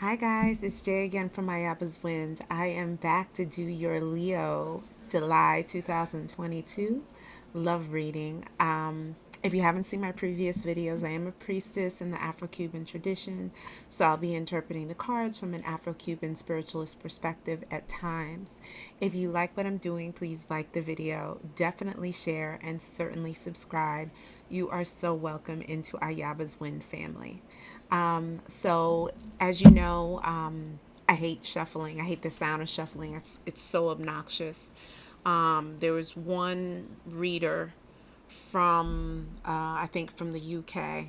Hi guys, it's Jay again from Ayaba's Wind. I am back to do your Leo July 2022 love reading. If you haven't seen my previous videos, I am a priestess in the Afro-Cuban tradition, so I'll be interpreting the cards from an Afro-Cuban spiritualist perspective at times. If you like what I'm doing, please like the video, definitely share, and certainly subscribe. You are so welcome into Ayaba's Wind family. So as you know, I hate shuffling. I hate the sound of shuffling. It's so obnoxious. There was one reader from I think from the UK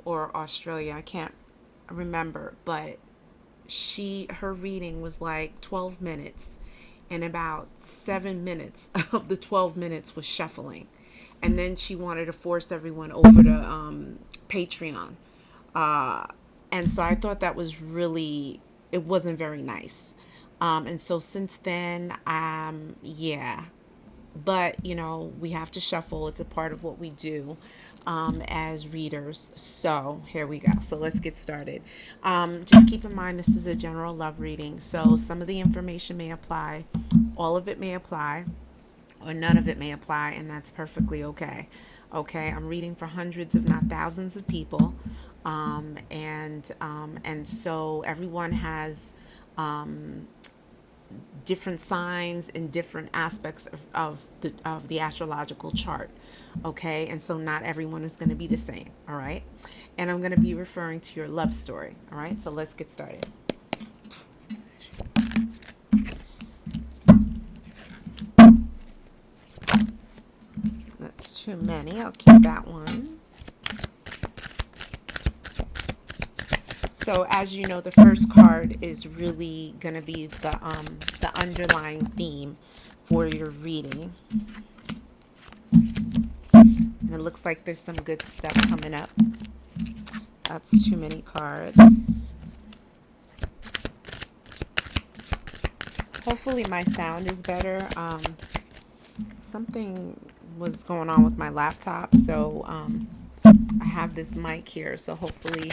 or Australia. I can't remember, but her reading was like 12 minutes, and about 7 minutes of the 12 minutes was shuffling, and then she wanted to force everyone over to Patreon. Uh, and so I thought that was really, it wasn't very nice. And so since then, yeah. But, you know, we have to shuffle. It's a part of what we do as readers. So here we go. So let's get started. Just keep in mind, this is a general love reading. So some of the information may apply. All of it may apply, or none of it may apply, and that's perfectly okay. Okay, I'm reading for hundreds, if not thousands, of people, and so everyone has different signs and different aspects of the astrological chart. Okay, and so not everyone is going to be the same. All right, and I'm going to be referring to your love story. All right, so let's get started. That's too many. I'll keep that one. So as you know, the first card is really going to be the underlying theme for your reading. And it looks like there's some good stuff coming up. That's too many cards. Hopefully my sound is better. Something was going on with my laptop, so I have this mic here, so hopefully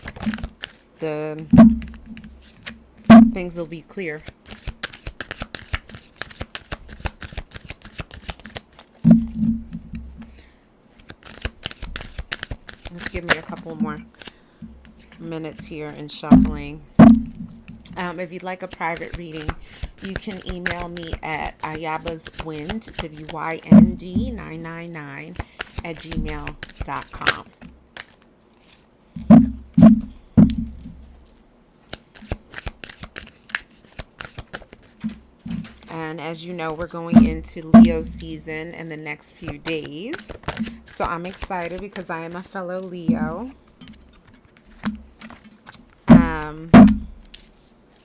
the things will be clear. Let's give me a couple more minutes here in shuffling. If you'd like a private reading, you can email me at ayabaswind, WYND 999 at gmail.com. And as you know, we're going into Leo season in the next few days. So I'm excited because I am a fellow Leo.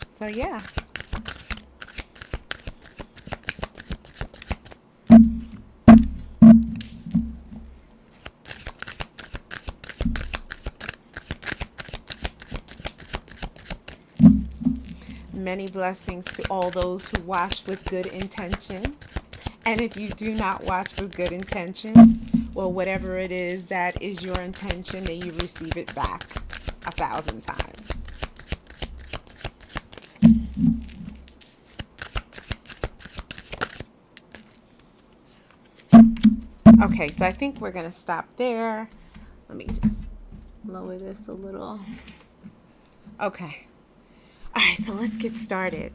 So yeah. Many blessings to all those who watch with good intention. And if you do not watch with good intention, well, whatever it is that is your intention, that you receive it back 1,000 times. Okay, so I think we're going to stop there. Let me just lower this a little. Okay. All right, so let's get started.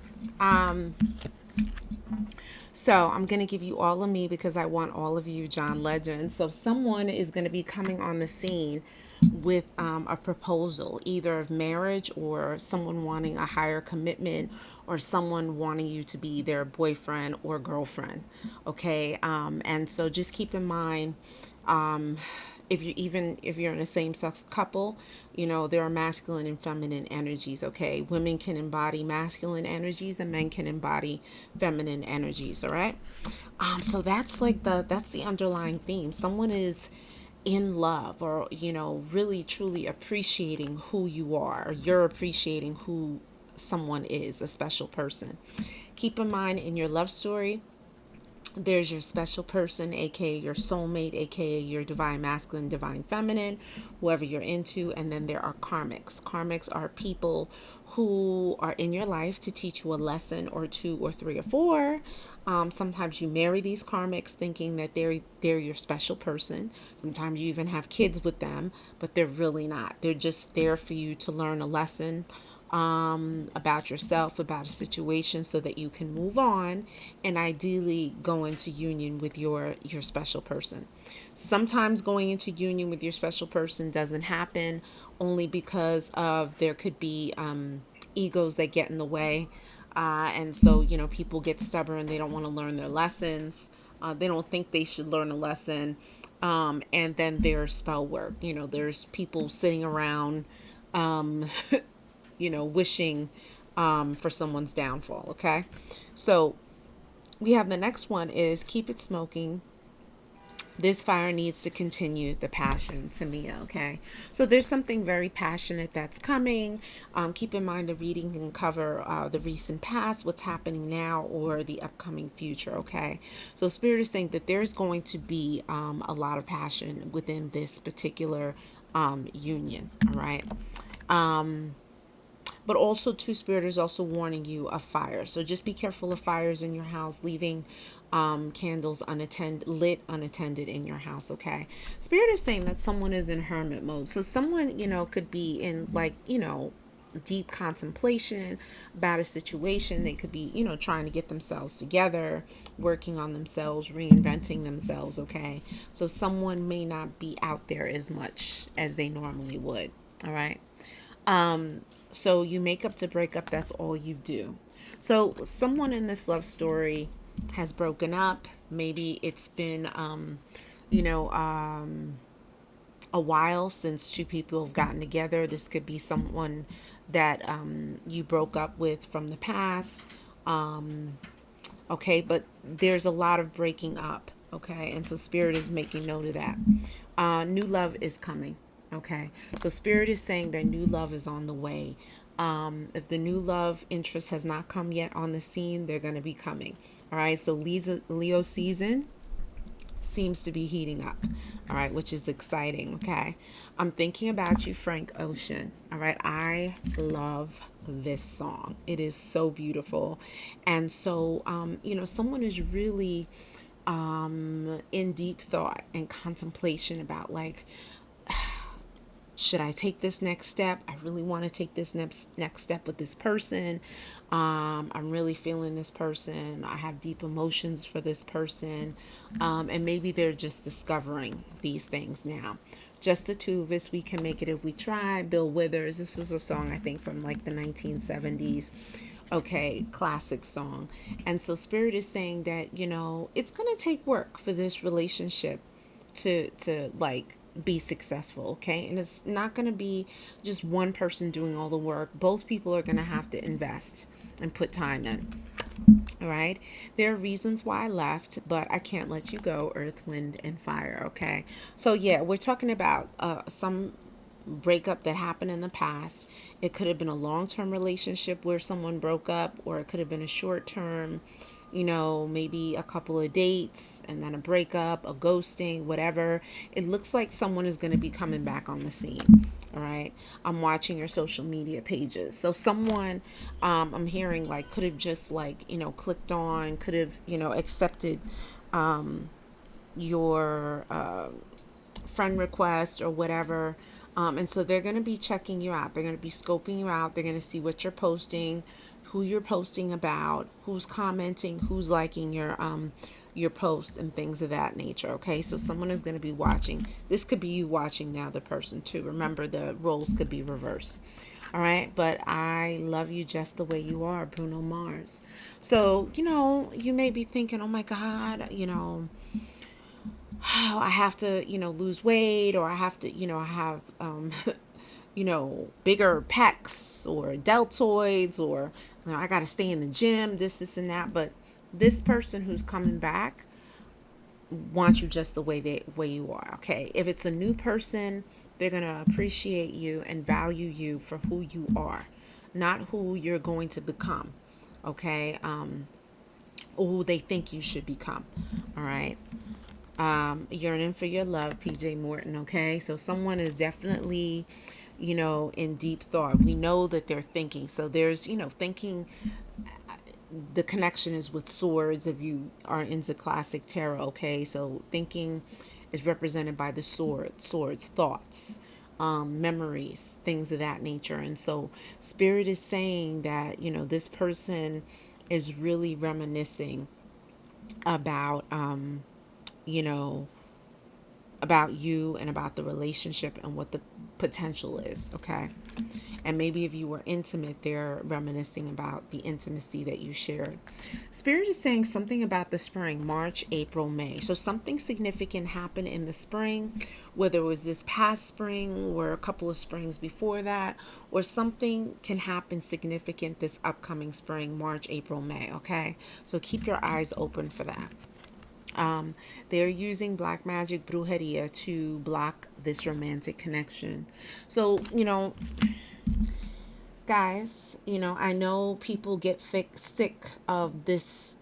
So I'm going to give you all of me because I want all of you John Legend. So someone is going to be coming on the scene with a proposal, either of marriage or someone wanting a higher commitment or someone wanting you to be their boyfriend or girlfriend. Okay, and so just keep in mind, if you're in a same-sex couple, you know, there are masculine and feminine energies. Okay, women can embody masculine energies and men can embody feminine energies. All right, so that's the underlying theme. Someone is in love, or you know, really truly appreciating who you are, or you're appreciating who someone is, a special person. Keep in mind, in your love story, There's your special person, aka your soulmate, aka your divine masculine, divine feminine, whoever you're into. And then there are karmics. Karmics are people who are in your life to teach you a lesson or two or three or four. Sometimes you marry these karmics thinking that they're your special person. Sometimes you even have kids with them, but they're really not. They're just there for you to learn a lesson about yourself, about a situation, so that you can move on and ideally go into union with your special person. Sometimes going into union with your special person doesn't happen, only because of there could be egos that get in the way. And so, people get stubborn. They don't want to learn their lessons. They don't think they should learn a lesson. And then there's spell work. There's people sitting around wishing for someone's downfall. Okay. So we have the next one is keep it smoking. This fire needs to continue the passion to me. Okay. So there's something very passionate that's coming. Keep in mind the reading can cover the recent past, what's happening now, or the upcoming future. Okay. So Spirit is saying that there's going to be a lot of passion within this particular union. All right. But also, Two Spirit is also warning you of fire. So just be careful of fires in your house, leaving candles lit unattended in your house. Okay. Spirit is saying that someone is in hermit mode. So someone, could be in deep contemplation about a situation. They could be, trying to get themselves together, working on themselves, reinventing themselves. Okay. So someone may not be out there as much as they normally would. All right. So you make up to break up. That's all you do. So someone in this love story has broken up. Maybe it's been, a while since two people have gotten together. This could be someone that you broke up with from the past. Okay, but there's a lot of breaking up. Okay, and so Spirit is making note of that. New love is coming. Okay, so Spirit is saying that new love is on the way. If the new love interest has not come yet on the scene, they're going to be coming. All right, so Leo season seems to be heating up. All right, which is exciting. Okay, I'm thinking about you, Frank Ocean. All right, I love this song. It is so beautiful. And so, someone is really in deep thought and contemplation about should I take this next step? I really want to take this next step with this person. I'm really feeling this person. I have deep emotions for this person. And maybe they're just discovering these things now. Just the two of us, we can make it if we try. Bill Withers. This is a song, I think, from the 1970s. Okay, classic song. And so Spirit is saying that, it's going to take work for this relationship to be successful. Okay, and it's not going to be just one person doing all the work. Both people are going to have to invest and put time in. All right, there are reasons why I left, but I can't let you go, earth, wind, and fire. Okay, so yeah, we're talking about some breakup that happened in the past. It could have been a long-term relationship where someone broke up, or it could have been a short-term, maybe a couple of dates and then a breakup, a ghosting, whatever. It looks like someone is going to be coming back on the scene. All right. I'm watching your social media pages. So someone I'm hearing could have just clicked on, could have, accepted your friend request or whatever. And so they're going to be checking you out. They're going to be scoping you out. They're going to see what you're posting, who you're posting about, who's commenting, who's liking your post and things of that nature. Okay, so someone is going to be watching. This could be you watching the other person too. Remember, the roles could be reversed. All right, but I love you just the way you are, Bruno Mars. So, you may be thinking, oh my God, I have to, lose weight, or I have to, I have, bigger pecs or deltoids, or I got to stay in the gym, this, and that. But this person who's coming back wants you just the way you are. Okay. If it's a new person, they're going to appreciate you and value you for who you are, not who you're going to become. Okay. who they think you should become. All right. Yearning for your love, PJ Morton. Okay. So someone is definitely, in deep thought. We know that they're thinking. So there's, thinking, the connection is with swords if you are into classic tarot. Okay. So thinking is represented by the swords, thoughts, memories, things of that nature. And so spirit is saying that, this person is really reminiscing about, you know, about you and about the relationship and what the potential is. Okay. And maybe if you were intimate, they're reminiscing about the intimacy that you shared. Spirit is saying something about the spring, March, April, May. So something significant happened in the spring, whether it was this past spring or a couple of springs before that, or something can happen significant this upcoming spring, March, April, May. Okay. So keep your eyes open for that. They're using black magic, brujeria, to block this romantic connection. So, guys, I know people get sick of this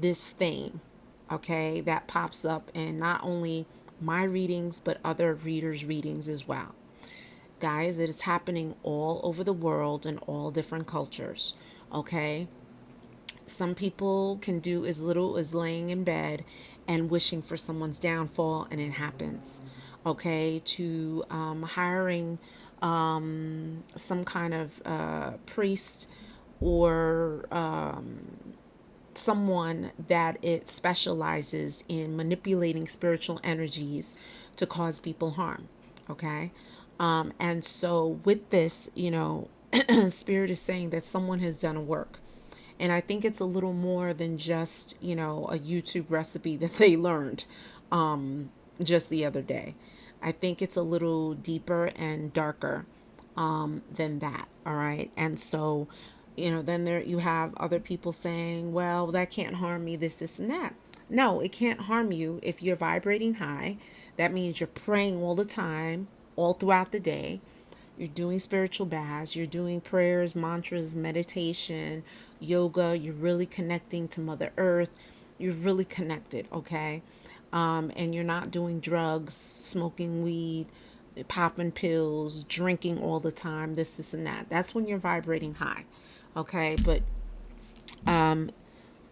this thing, okay, that pops up in not only my readings but other readers' readings as well. Guys, it is happening all over the world in all different cultures, okay? Some people can do as little as laying in bed and wishing for someone's downfall, and it happens. Okay, to hiring some kind of priest or someone that it specializes in manipulating spiritual energies to cause people harm. Okay, and so with this, Spirit is saying that someone has done a work. And I think it's a little more than just, a YouTube recipe that they learned just the other day. I think it's a little deeper and darker than that. All right. And so, then there you have other people saying, well, that can't harm me, this, and that. No, it can't harm you if you're vibrating high. That means you're praying all the time, all throughout the day. You're doing spiritual baths, you're doing prayers, mantras, meditation, yoga, you're really connecting to Mother Earth. You're really connected, okay? And you're not doing drugs, smoking weed, popping pills, drinking all the time, this, and that. That's when you're vibrating high, okay? But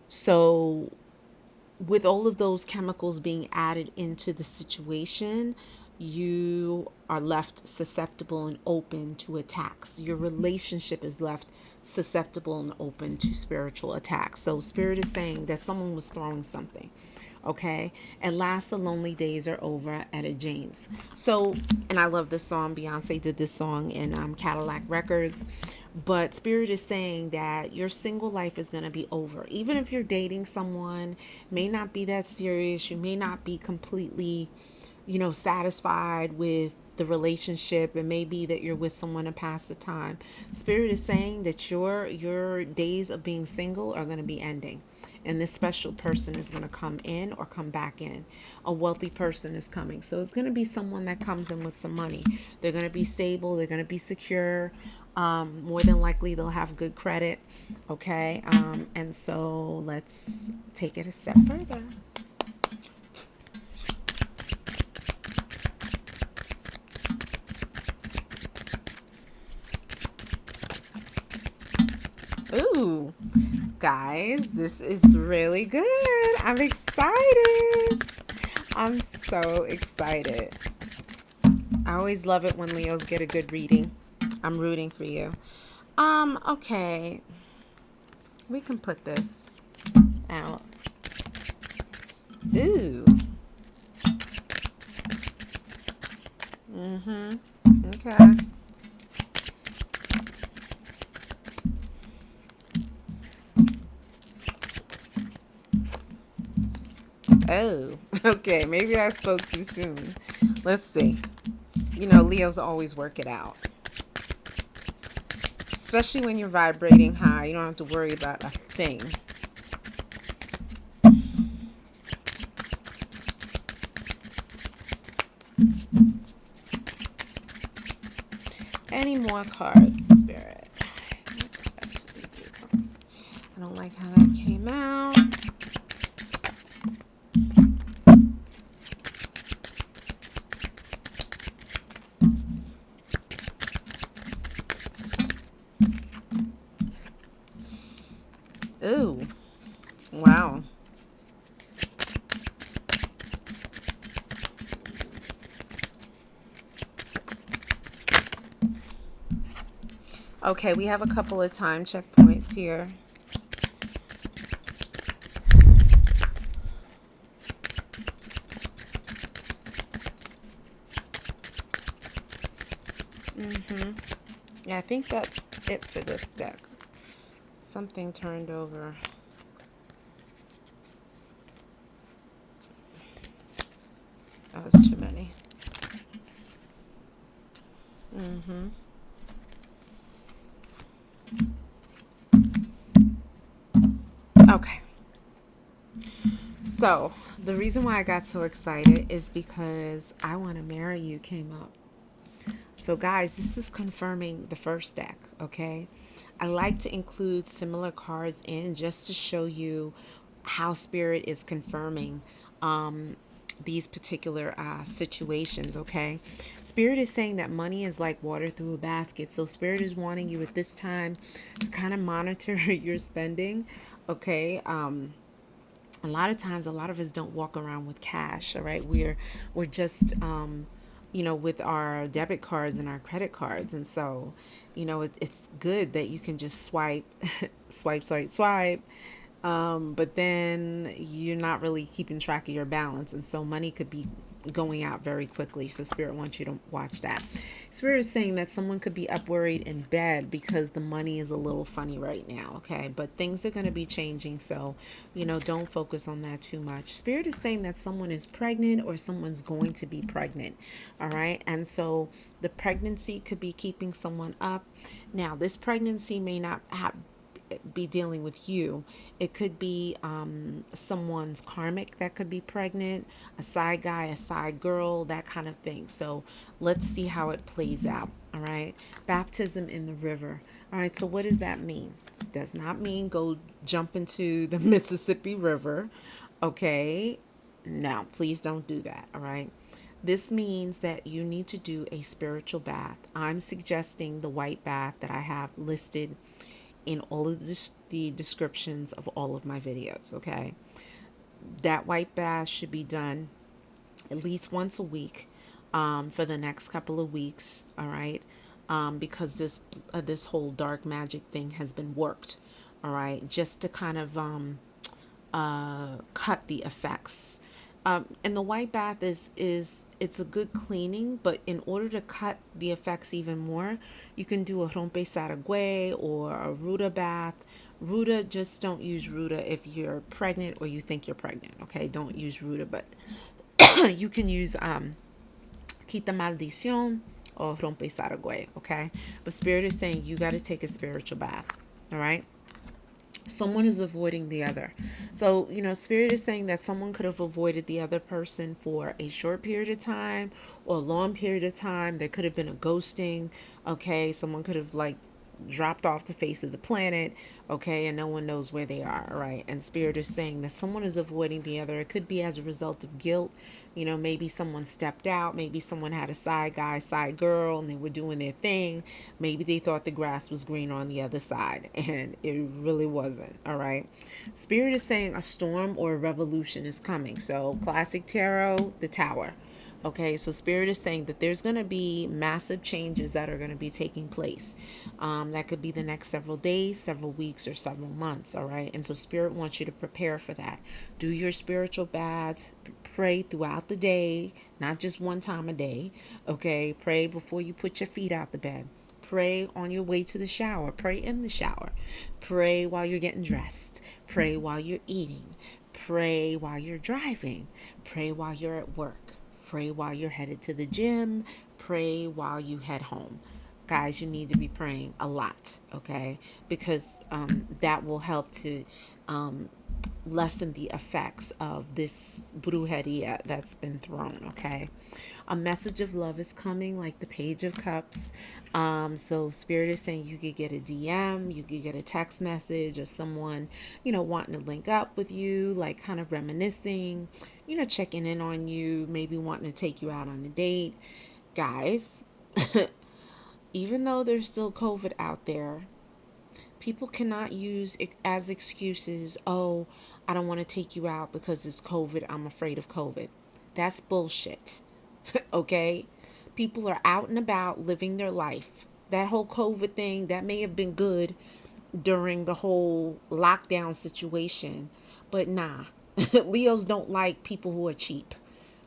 so with all of those chemicals being added into the situation, you are left susceptible and open to attacks. Your relationship is left susceptible and open to spiritual attacks. So Spirit is saying that someone was throwing something. Okay. At last, the lonely days are over, Etta James. So, and I love this song. Beyonce did this song in Cadillac Records. But Spirit is saying that your single life is going to be over. Even if you're dating someone, may not be that serious. You may not be completely, satisfied with the relationship. It may be that you're with someone to pass the time. Spirit is saying that your days of being single are going to be ending. And this special person is going to come in or come back in. A wealthy person is coming. So it's going to be someone that comes in with some money. They're going to be stable. They're going to be secure. More than likely, they'll have good credit. Okay. And so let's take it a step further. Ooh, guys, this is really good. I'm excited. I'm so excited. I always love it when Leos get a good reading. I'm rooting for you. Okay. We can put this out. Ooh. Okay. Oh, okay. Maybe I spoke too soon. Let's see. Leos always work it out. Especially when you're vibrating high. You don't have to worry about a thing. Any more cards, Spirit? I don't like how that came out. Ooh, wow. Okay, we have a couple of time checkpoints here. Yeah, I think that's it for this deck. Something turned over. That was too many. Okay. So, the reason why I got so excited is because I Want to Marry You came up. So, guys, this is confirming the first deck, okay? I like to include similar cards in just to show you how Spirit is confirming these particular situations, okay? Spirit is saying that money is like water through a basket. So Spirit is wanting you at this time to kind of monitor your spending, okay? A lot of times, a lot of us don't walk around with cash, all right? We're just you know, with our debit cards and our credit cards. And so, you know, it's good that you can just swipe, swipe, swipe, swipe. But then you're not really keeping track of your balance. And so money could be going out very quickly. So Spirit wants you to watch that. Spirit is saying that someone could be up worried in bed because the money is a little funny right now. Okay. But things are going to be changing. So, you know, don't focus on that too much. Spirit is saying that someone is pregnant or someone's going to be pregnant. All right. And so the pregnancy could be keeping someone up. Now, this pregnancy may not be dealing with you. It could be someone's karmic that could be pregnant, a side guy, a side girl, that kind of thing. So let's see how it plays out. All right. Baptism in the river. All right. So what does that mean? It does not mean go jump into the Mississippi River. Okay. No, please don't do that. All right. This means that you need to do a spiritual bath. I'm suggesting the white bath that I have listed in all of the descriptions of all of my videos, okay? That white bath should be done at least once a week for the next couple of weeks, all right? Because this whole dark magic thing has been worked, all right? Just to kind of cut the effects. And the white bath is it's a good cleaning, but in order to cut the effects even more, you can do a Rompe Saragüey or a Ruta bath. Ruta, just don't use Ruta if you're pregnant or you think you're pregnant, okay? Don't use Ruta, but you can use Quita Maldición or Rompe Saragüey, okay? But Spirit is saying you got to take a spiritual bath, all right? Someone is avoiding the other. So, you know, Spirit is saying that someone could have avoided the other person for a short period of time or a long period of time. There could have been a ghosting. Okay. Someone could have like dropped off the face of the planet, okay, and no one knows where they are, right? And Spirit is saying that someone is avoiding the other. It could be as a result of guilt. You know, maybe someone stepped out, maybe someone had a side guy, side girl, and they were doing their thing. Maybe they thought the grass was greener on the other side, and it really wasn't, all right? Spirit is saying a storm or a revolution is coming. So classic tarot, the Tower. Okay, so Spirit is saying that there's going to be massive changes that are going to be taking place. That could be the next several days, several weeks, or several months, all right? And so Spirit wants you to prepare for that. Do your spiritual baths, pray throughout the day, not just one time a day, okay? Pray before you put your feet out the bed. Pray on your way to the shower. Pray in the shower. Pray while you're getting dressed. Pray while you're eating. Pray while you're driving. Pray while you're at work. Pray while you're headed to the gym. Pray while you head home. Guys, you need to be praying a lot, okay? Because that will help to lessen the effects of this brujeria that's been thrown, okay? A message of love is coming, like the Page of Cups. So Spirit is saying you could get a DM, you could get a text message of someone, wanting to link up with you, like kind of reminiscing, checking in on you, maybe wanting to take you out on a date. Guys, even though there's still COVID out there, people cannot use it as excuses. Oh, I don't want to take you out because it's COVID. I'm afraid of COVID. That's bullshit. Okay? People are out and about living their life. That whole COVID thing, that may have been good during the whole lockdown situation, but nah. Leos don't like people who are cheap.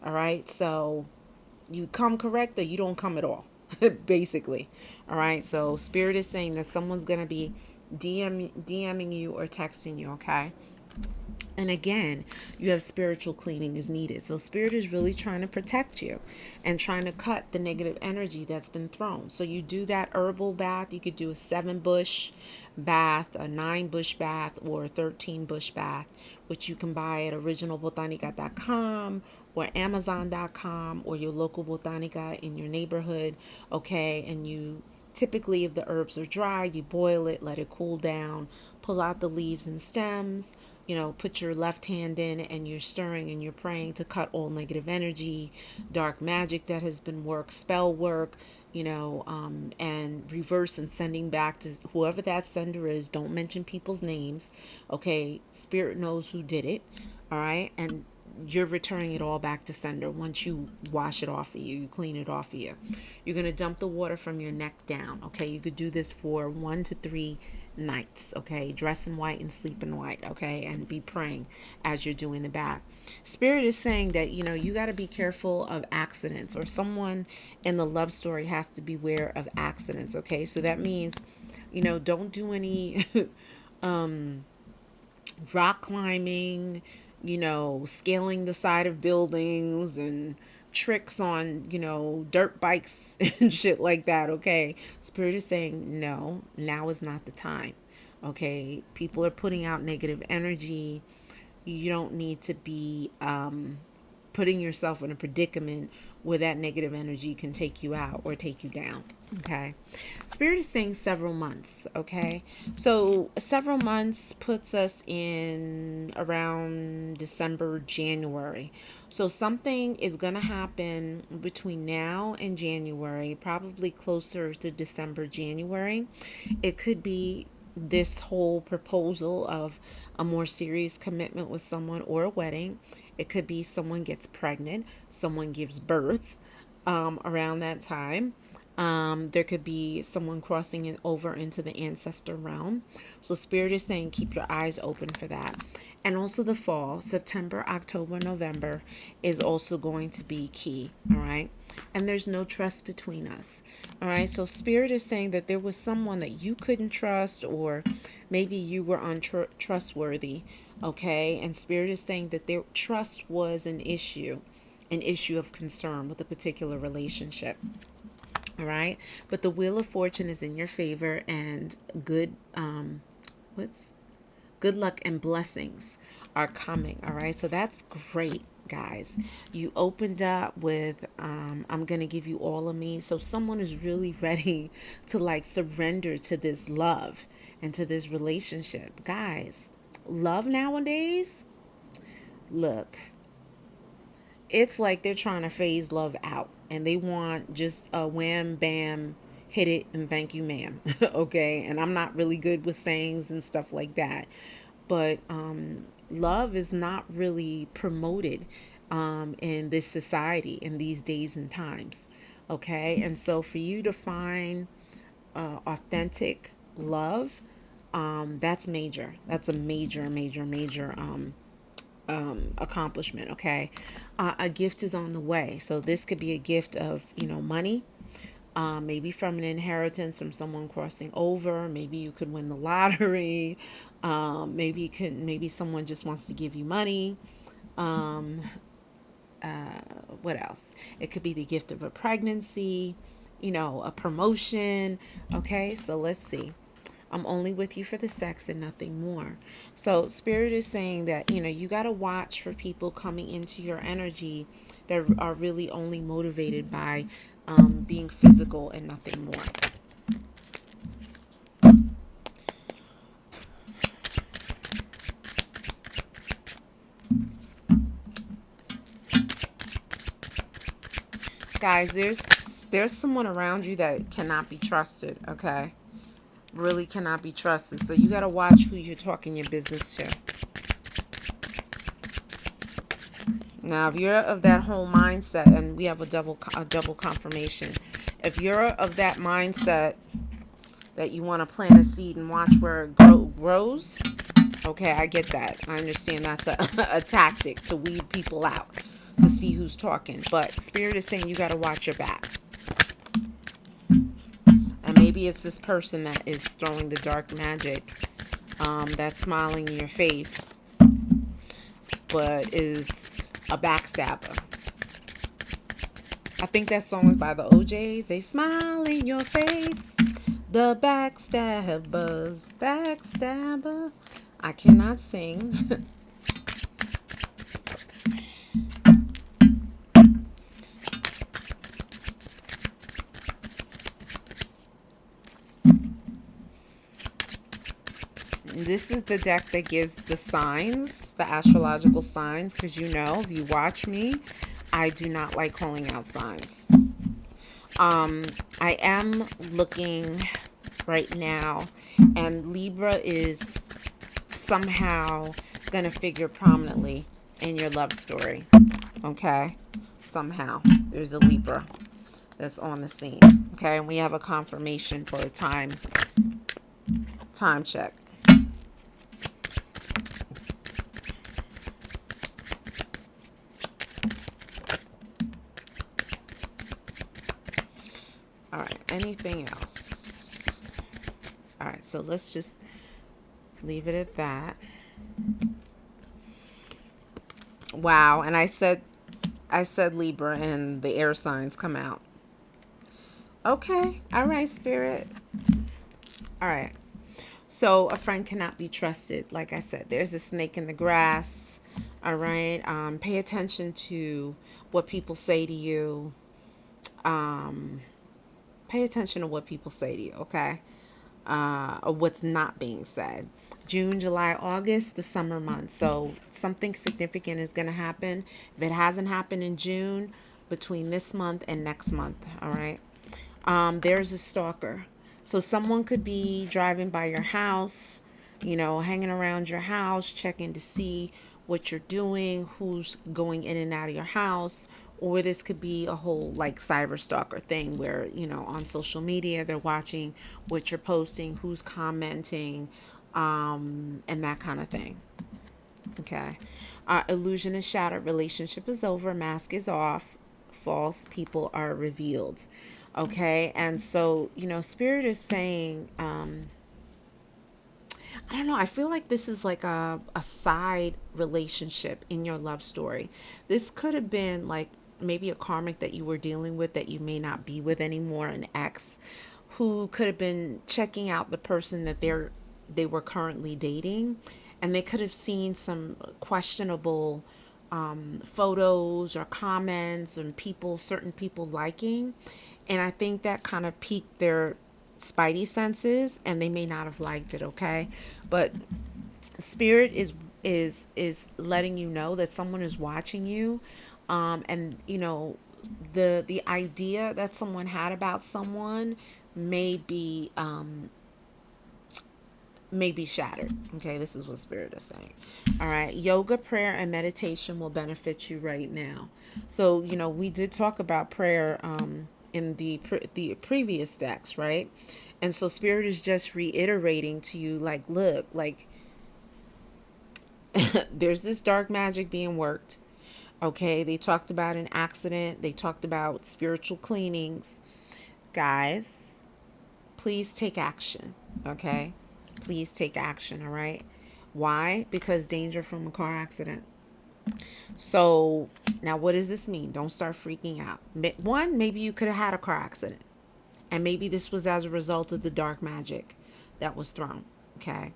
All right? So you come correct or you don't come at all. Basically. All right? So Spirit is saying that someone's going to be DMing you or texting you, okay? And again, you have spiritual cleaning is needed. So Spirit is really trying to protect you and trying to cut the negative energy that's been thrown. So you do that herbal bath. You could do a 7-bush bath, a 9-bush bath, or a 13-bush bath, which you can buy at originalbotanica.com or amazon.com or your local botanica in your neighborhood. Okay. And you typically, if the herbs are dry, you boil it, let it cool down, pull out the leaves and stems, put your left hand in and you're stirring and you're praying to cut all negative energy, dark magic that has been worked, spell work, and reverse and sending back to whoever that sender is. Don't mention people's names. Okay. Spirit knows who did it. All right. And you're returning it all back to sender once you wash it off of you, you clean it off of you. You're going to dump the water from your neck down. Okay. You could do this for 1 to 3 nights. Okay. Dress in white and sleep in white. Okay. And be praying as you're doing the bath. Spirit is saying that, you got to be careful of accidents, or someone in the love story has to beware of accidents. Okay. So that means, don't do any, rock climbing, scaling the side of buildings and tricks on, dirt bikes and shit like that. Okay. Spirit is saying, no, now is not the time. Okay. People are putting out negative energy. You don't need to be, putting yourself in a predicament where that negative energy can take you out or take you down. Okay. Spirit is saying several months. Okay. So several months puts us in around December, January. So something is going to happen between now and January, probably closer to December, January. It could be this whole proposal of a more serious commitment with someone or a wedding. It could be someone gets pregnant, someone gives birth around that time. There could be someone crossing it over into the ancestor realm. So Spirit is saying keep your eyes open for that. And also the fall, September, October, November is also going to be key. All right. And there's no trust between us. All right. So Spirit is saying that there was someone that you couldn't trust, or maybe you were untrustworthy. Okay. And Spirit is saying that their trust was an issue of concern with a particular relationship. All right. But the Wheel of Fortune is in your favor, and good luck and blessings are coming. All right. So that's great, guys. You opened up with I'm going to give you all of me. So someone is really ready to like surrender to this love and to this relationship. Guys, love nowadays, look, it's like they're trying to phase love out and they want just a wham, bam, hit it and thank you, ma'am. Okay. And I'm not really good with sayings and stuff like that. But love is not really promoted in this society in these days and times. Okay. And so for you to find authentic love, that's major. That's a major, major, major accomplishment. Okay. A gift is on the way. So this could be a gift of, money, maybe from an inheritance from someone crossing over. Maybe you could win the lottery. Maybe someone just wants to give you money. What else? It could be the gift of a pregnancy, a promotion. Okay. So let's see. I'm only with you for the sex and nothing more. So Spirit is saying that, you got to watch for people coming into your energy that are really only motivated by being physical and nothing more. Guys, there's someone around you that cannot be trusted, okay? Really cannot be trusted. So you got to watch who you're talking your business to. Now, if you're of that whole mindset, and we have a double confirmation. If you're of that mindset that you want to plant a seed and watch where it grows, okay, I get that. I understand that's a tactic to weed people out, to see who's talking. But Spirit is saying you got to watch your back. And maybe it's this person that is throwing the dark magic, that's smiling in your face, but is a backstabber. I think that song was by the OJs. They smile in your face. The backstabbers. Backstabber. I cannot sing. This is the deck that gives the signs, the astrological signs, because if you watch me, I do not like calling out signs. I am looking right now, and Libra is somehow going to figure prominently in your love story, okay? Somehow. There's a Libra that's on the scene, okay? And we have a confirmation for a time check. All right, anything else? All right, so let's just leave it at that. Wow, and I said Libra and the air signs come out. Okay, all right, Spirit. All right. So a friend cannot be trusted. Like I said, there's a snake in the grass. All right. Pay attention to what people say to you. Pay attention to what people say to you, okay? Or what's not being said. June, July, August, the summer months. So something significant is going to happen. If it hasn't happened in June, between this month and next month, all right? There's a stalker. So someone could be driving by your house, hanging around your house, checking to see what you're doing, who's going in and out of your house. Or this could be a whole cyber stalker thing where, on social media, they're watching what you're posting, who's commenting, and that kind of thing. Okay. Illusion is shattered. Relationship is over. Mask is off. False people are revealed. Okay. And so, Spirit is saying, I don't know. I feel like this is like a side relationship in your love story. This could have been maybe a karmic that you were dealing with that you may not be with anymore, an ex who could have been checking out the person that they were currently dating, and they could have seen some questionable photos or comments and certain people liking, and I think that kind of piqued their spidey senses, and they may not have liked it. Okay, but Spirit is letting you know that someone is watching you, and the idea that someone had about someone may be shattered. Okay, this is what Spirit is saying. All right, yoga, prayer, and meditation will benefit you right now. So we did talk about prayer in the previous decks, right? And so Spirit is just reiterating to you, look, there's this dark magic being worked. Okay, they talked about an accident. They talked about spiritual cleanings. Guys, please take action. Okay, please take action. All right. Why? Because danger from a car accident. So now what does this mean? Don't start freaking out. One, maybe you could have had a car accident, and maybe this was as a result of the dark magic. that was thrown. Okay.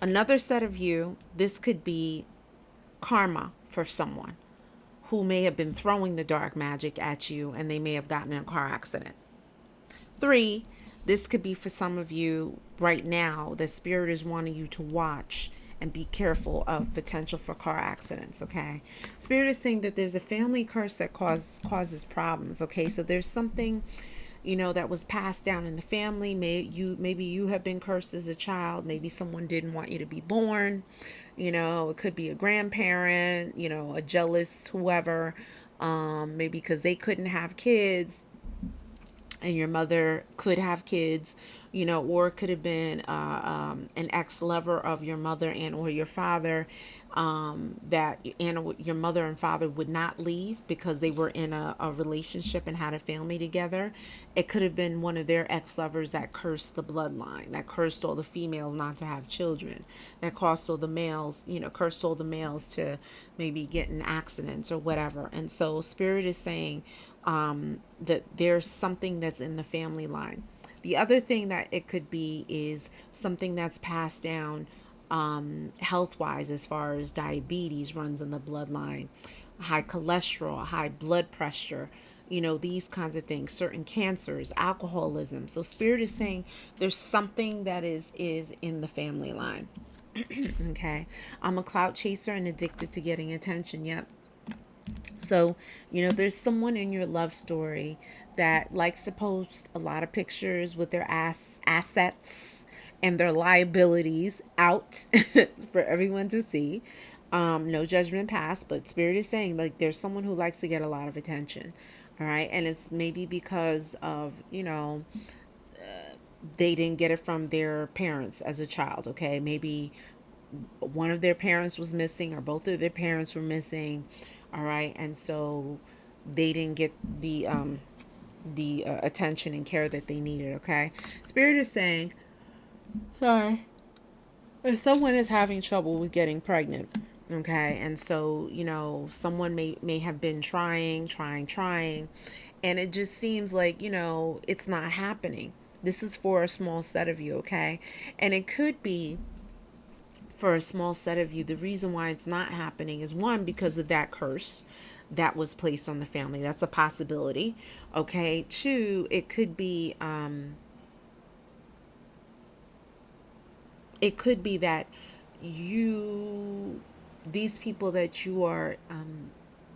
Another set of you, this could be karma for someone who may have been throwing the dark magic at you and they may have gotten in a car accident. 3, this could be for some of you right now. The spirit is wanting you to watch and be careful of potential for car accidents. Okay, spirit is saying that there's a family curse that causes problems. Okay, so there's something, that was passed down in the family. Maybe you have been cursed as a child. Maybe someone didn't want you to be born. It could be a grandparent, a jealous whoever, maybe because they couldn't have kids and your mother could have kids, or it could have been an ex-lover of your mother and or your father, that your mother and father would not leave because they were in a relationship and had a family together. It could have been one of their ex-lovers that cursed the bloodline, that cursed all the females not to have children, that caused all the males, cursed all the males to maybe get in accidents or whatever. And so spirit is saying that there's something that's in the family line. The other thing that it could be is something that's passed down health-wise, as far as diabetes runs in the bloodline, high cholesterol, high blood pressure, these kinds of things, certain cancers, alcoholism. So spirit is saying there's something that is in the family line. Okay. I'm a clout chaser and addicted to getting attention. Yep. So, there's someone in your love story that likes to post a lot of pictures with their assets and their liabilities out for everyone to see. No judgment passed, but spirit is saying like there's someone who likes to get a lot of attention. All right. And it's maybe because of, they didn't get it from their parents as a child. Okay. Maybe one of their parents was missing or both of their parents were missing. All right. And so they didn't get the attention and care that they needed. Okay. Spirit is saying, sorry, if someone is having trouble with getting pregnant. Okay. And so, someone may have been trying, and it just seems like, it's not happening. This is for a small set of you. Okay. And it could be for a small set of you, the reason why it's not happening is, one, because of that curse that was placed on the family. That's a possibility. Okay. 2, it could be that these people that you are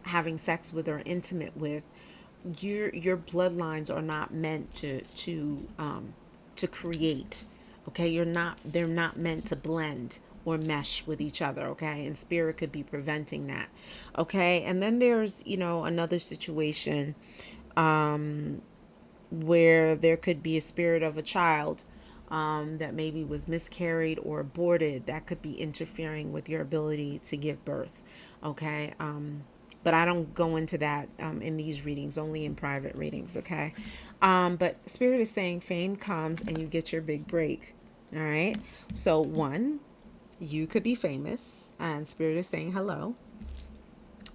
having sex with or intimate with, your bloodlines are not meant to create. Okay. They're not meant to blend or mesh with each other. Okay. And spirit could be preventing that. Okay. And then there's, another situation where there could be a spirit of a child that maybe was miscarried or aborted, that could be interfering with your ability to give birth. Okay. But I don't go into that in these readings, only in private readings. Okay. But spirit is saying fame comes and you get your big break. All right. So 1, you could be famous, and spirit is saying hello.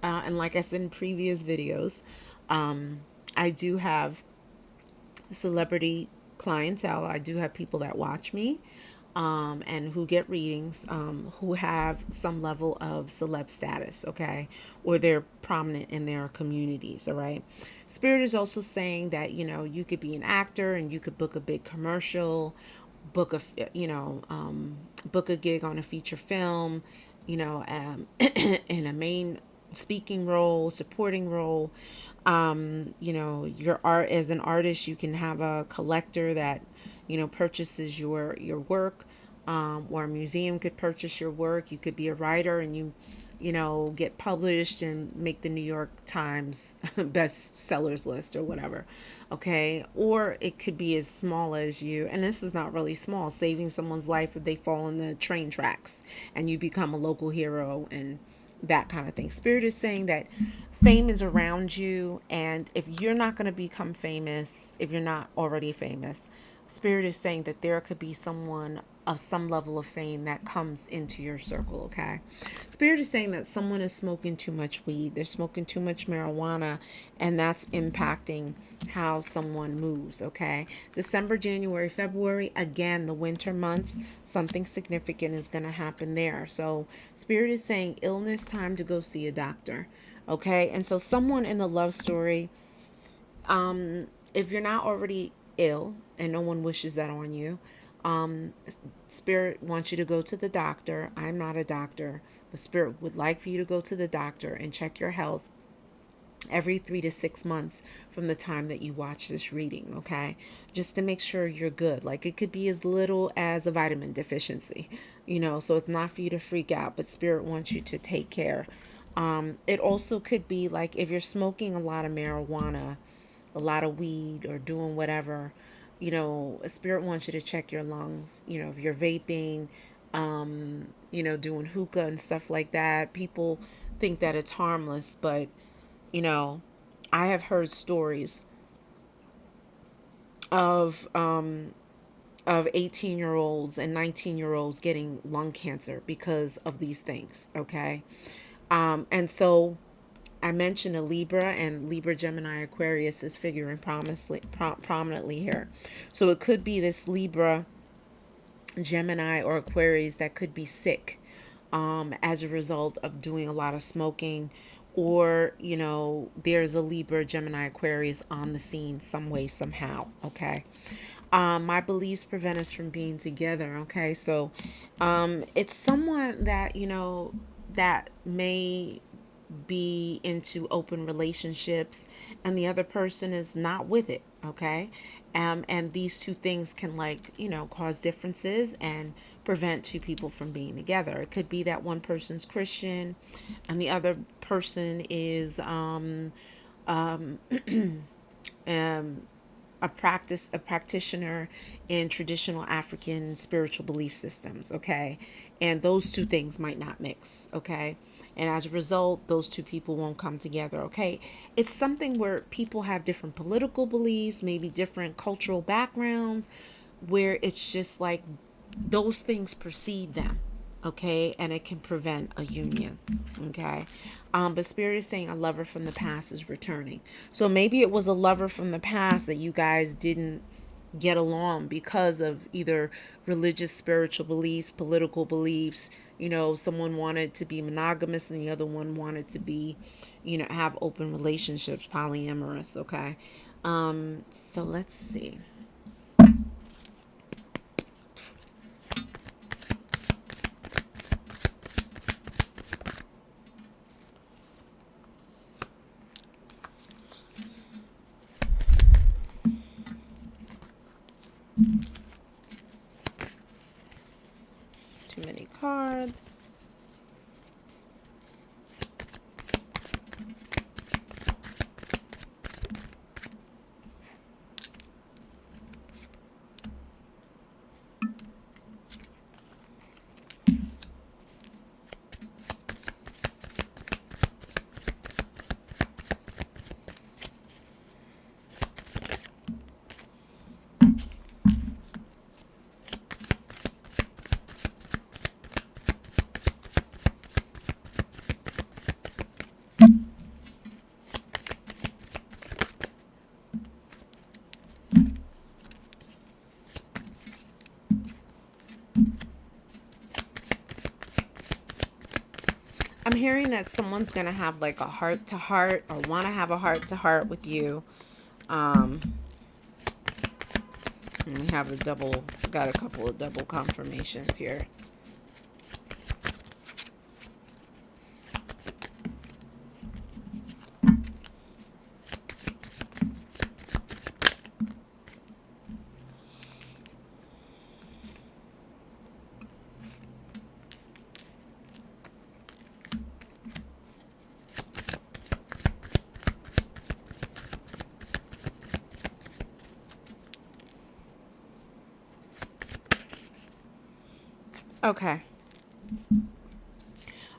And like I said in previous videos, I do have celebrity clientele. I do have people that watch me and who get readings, who have some level of celeb status, okay, or they're prominent in their communities. All right. Spirit is also saying that, you could be an actor and you could book a big commercial, book a book a gig on a feature film, in a main speaking role, supporting role. Your art as an artist, you can have a collector that, purchases your work, or a museum could purchase your work. You could be a writer and you get published and make the New York Times bestsellers list or whatever. Okay. Or it could be as small as you, and this is not really small, saving someone's life if they fall in the train tracks and you become a local hero and that kind of thing. Spirit is saying that fame is around you, and if you're not going to become famous, if you're not already famous, Spirit is saying that there could be someone of some level of fame that comes into your circle, okay? Spirit is saying that someone is smoking too much weed. They're smoking too much marijuana, and that's impacting how someone moves, okay? December, January, February, again, the winter months, something significant is going to happen there. So Spirit is saying illness, time to go see a doctor, okay? And so someone in the love story, if you're not already ill, and no one wishes that on you, Spirit wants you to go to the doctor. I'm not a doctor, but Spirit would like for you to go to the doctor and check your health every 3 to 6 months from the time that you watch this reading, okay? Just to make sure you're good. Like, it could be as little as a vitamin deficiency, so it's not for you to freak out, but Spirit wants you to take care. It also could be like if you're smoking a lot of marijuana, a lot of weed, or doing whatever, a Spirit wants you to check your lungs. If you're vaping, doing hookah and stuff like that, people think that it's harmless, but I have heard stories of 18-year-olds and 19-year-olds getting lung cancer because of these things, okay? And so I mentioned a Libra, and Libra, Gemini, Aquarius is figuring prominently here. So it could be this Libra, Gemini, or Aquarius that could be sick as a result of doing a lot of smoking, or there's a Libra, Gemini, Aquarius on the scene some way, somehow, okay? My beliefs prevent us from being together, okay? So it's someone that that may be into open relationships, and the other person is not with it, okay? And these two things can cause differences and prevent two people from being together. It could be that one person's Christian and the other person is a practitioner in traditional African spiritual belief systems, okay? And those two things might not mix, okay? And as a result, those two people won't come together, okay? It's something where people have different political beliefs, maybe different cultural backgrounds, where it's just like those things precede them, okay? And it can prevent a union, okay? But Spirit is saying a lover from the past is returning. So maybe it was a lover from the past that you guys didn't get along because of either religious, spiritual beliefs, political beliefs. Someone wanted to be monogamous and the other one wanted to be, have open relationships, polyamorous, okay? So let's see. It's too many cards. I'm hearing that someone's going to have like a heart to heart or want to have a heart to heart with you. And we have got a couple of double confirmations here. Okay.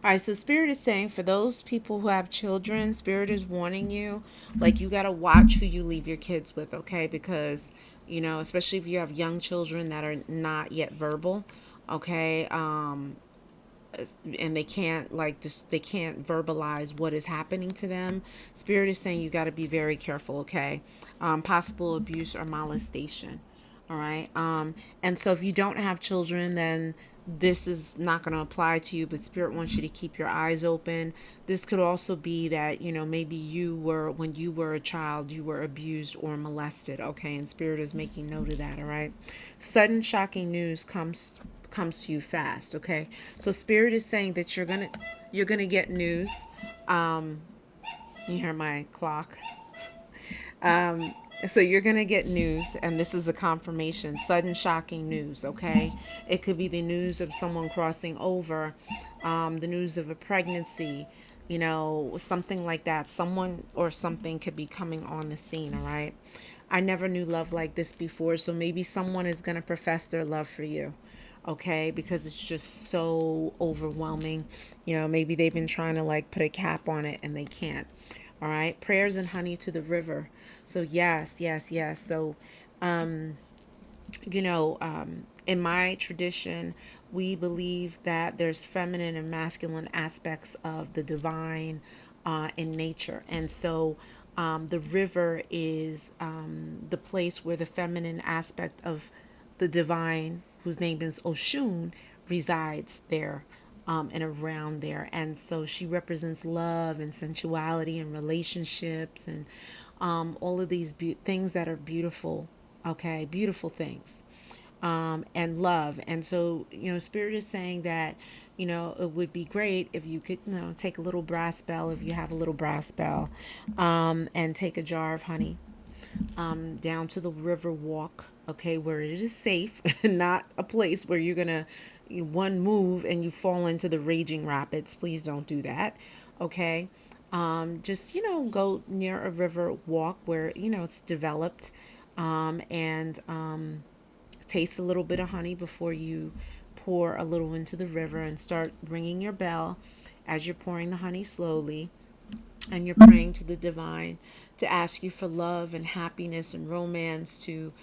All All right, so Spirit is saying for those people who have children, Spirit is warning you, like you got to watch who you leave your kids with, okay? Because, especially if you have young children that are not yet verbal, okay? And they can't they can't verbalize what is happening to them. Spirit is saying you got to be very careful, okay? Possible abuse or molestation. All right. And so if you don't have children, then this is not going to apply to you, but Spirit wants you to keep your eyes open. This could also be that, maybe when you were a child, you were abused or molested. Okay. And Spirit is making note of that. All right. Sudden shocking news comes to you fast. Okay. So Spirit is saying that you're gonna get news. You hear my clock. So you're going to get news, and this is a confirmation, sudden shocking news, okay? It could be the news of someone crossing over, the news of a pregnancy, something like that. Someone or something could be coming on the scene, all right? I never knew love like this before, so maybe someone is going to profess their love for you, okay? Because it's just so overwhelming. Maybe they've been trying to put a cap on it and they can't. All right. Prayers and honey to the river. So yes, yes, yes. So, in my tradition, we believe that there's feminine and masculine aspects of the divine in nature. And so the river is the place where the feminine aspect of the divine, whose name is Oshun, resides there. And around there. And so she represents love and sensuality and relationships and all of these things that are beautiful, okay, beautiful things, and love. And so, Spirit is saying that, it would be great if you could, take a little brass bell, if you have a little brass bell, and take a jar of honey down to the river walk, okay, where it is safe, not a place where you're gonna one move and you fall into the raging rapids. Please don't do that, okay? Just go near a river walk where it's developed, and taste a little bit of honey before you pour a little into the river, and start ringing your bell as you're pouring the honey slowly, and you're praying to the divine to ask you for love and happiness and romance, to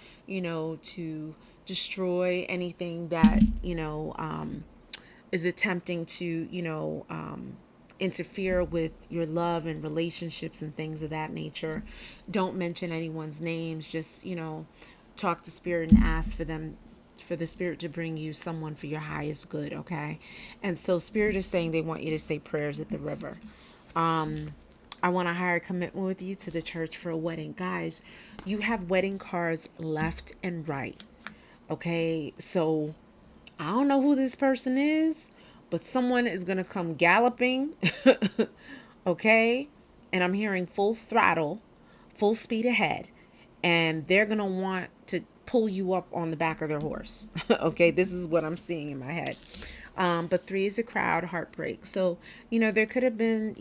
destroy anything that is attempting to interfere with your love and relationships and things of that nature. Don't mention anyone's names. Just talk to Spirit and ask for the Spirit to bring you someone for your highest good, okay? And so Spirit is saying they want you to say prayers at the river. I want a higher commitment with you to the church for a wedding. Guys, you have wedding cards left and right. Okay, so I don't know who this person is, but someone is going to come galloping. Okay, and I'm hearing full throttle, full speed ahead, and they're going to want to pull you up on the back of their horse. Okay, this is what I'm seeing in my head. But 3 is a crowd, heartbreak. So, there could have been,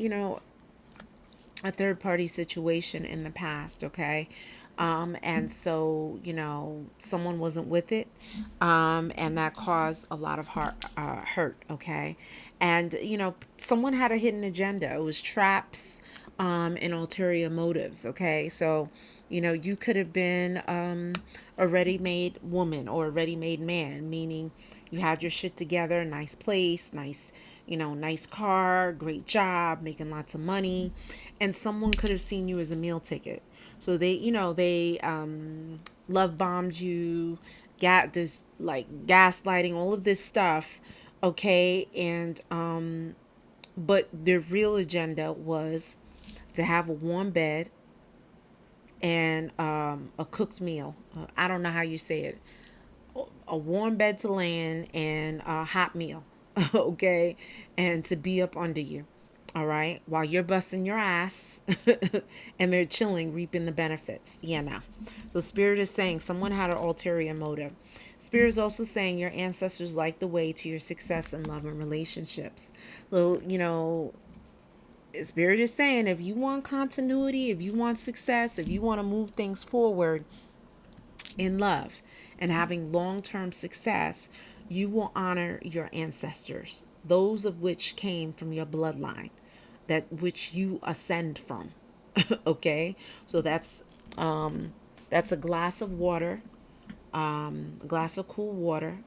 a third party situation in the past, okay? And so, someone wasn't with it, and that caused a lot of hurt, okay? And, someone had a hidden agenda. It was traps, and ulterior motives, okay? So, you could have been a ready-made woman or a ready-made man, meaning you had your shit together, nice place, nice car, great job, making lots of money, and someone could have seen you as a meal ticket. So they love bombed you, got this gaslighting, all of this stuff, okay, and but their real agenda was to have a warm bed and a cooked meal. I don't know how you say it. A warm bed to lay in and a hot meal, okay, and to be up under you, all right, while you're busting your ass and they're chilling, reaping the benefits. Yeah, now. So Spirit is saying someone had an ulterior motive. Spirit is also saying your ancestors light the way to your success in love and relationships. So, Spirit is saying if you want continuity, if you want success, if you want to move things forward in love and having long-term success, you will honor your ancestors, those of which came from your bloodline, that which you ascend from. Okay, so that's a glass of water, a glass of cool water,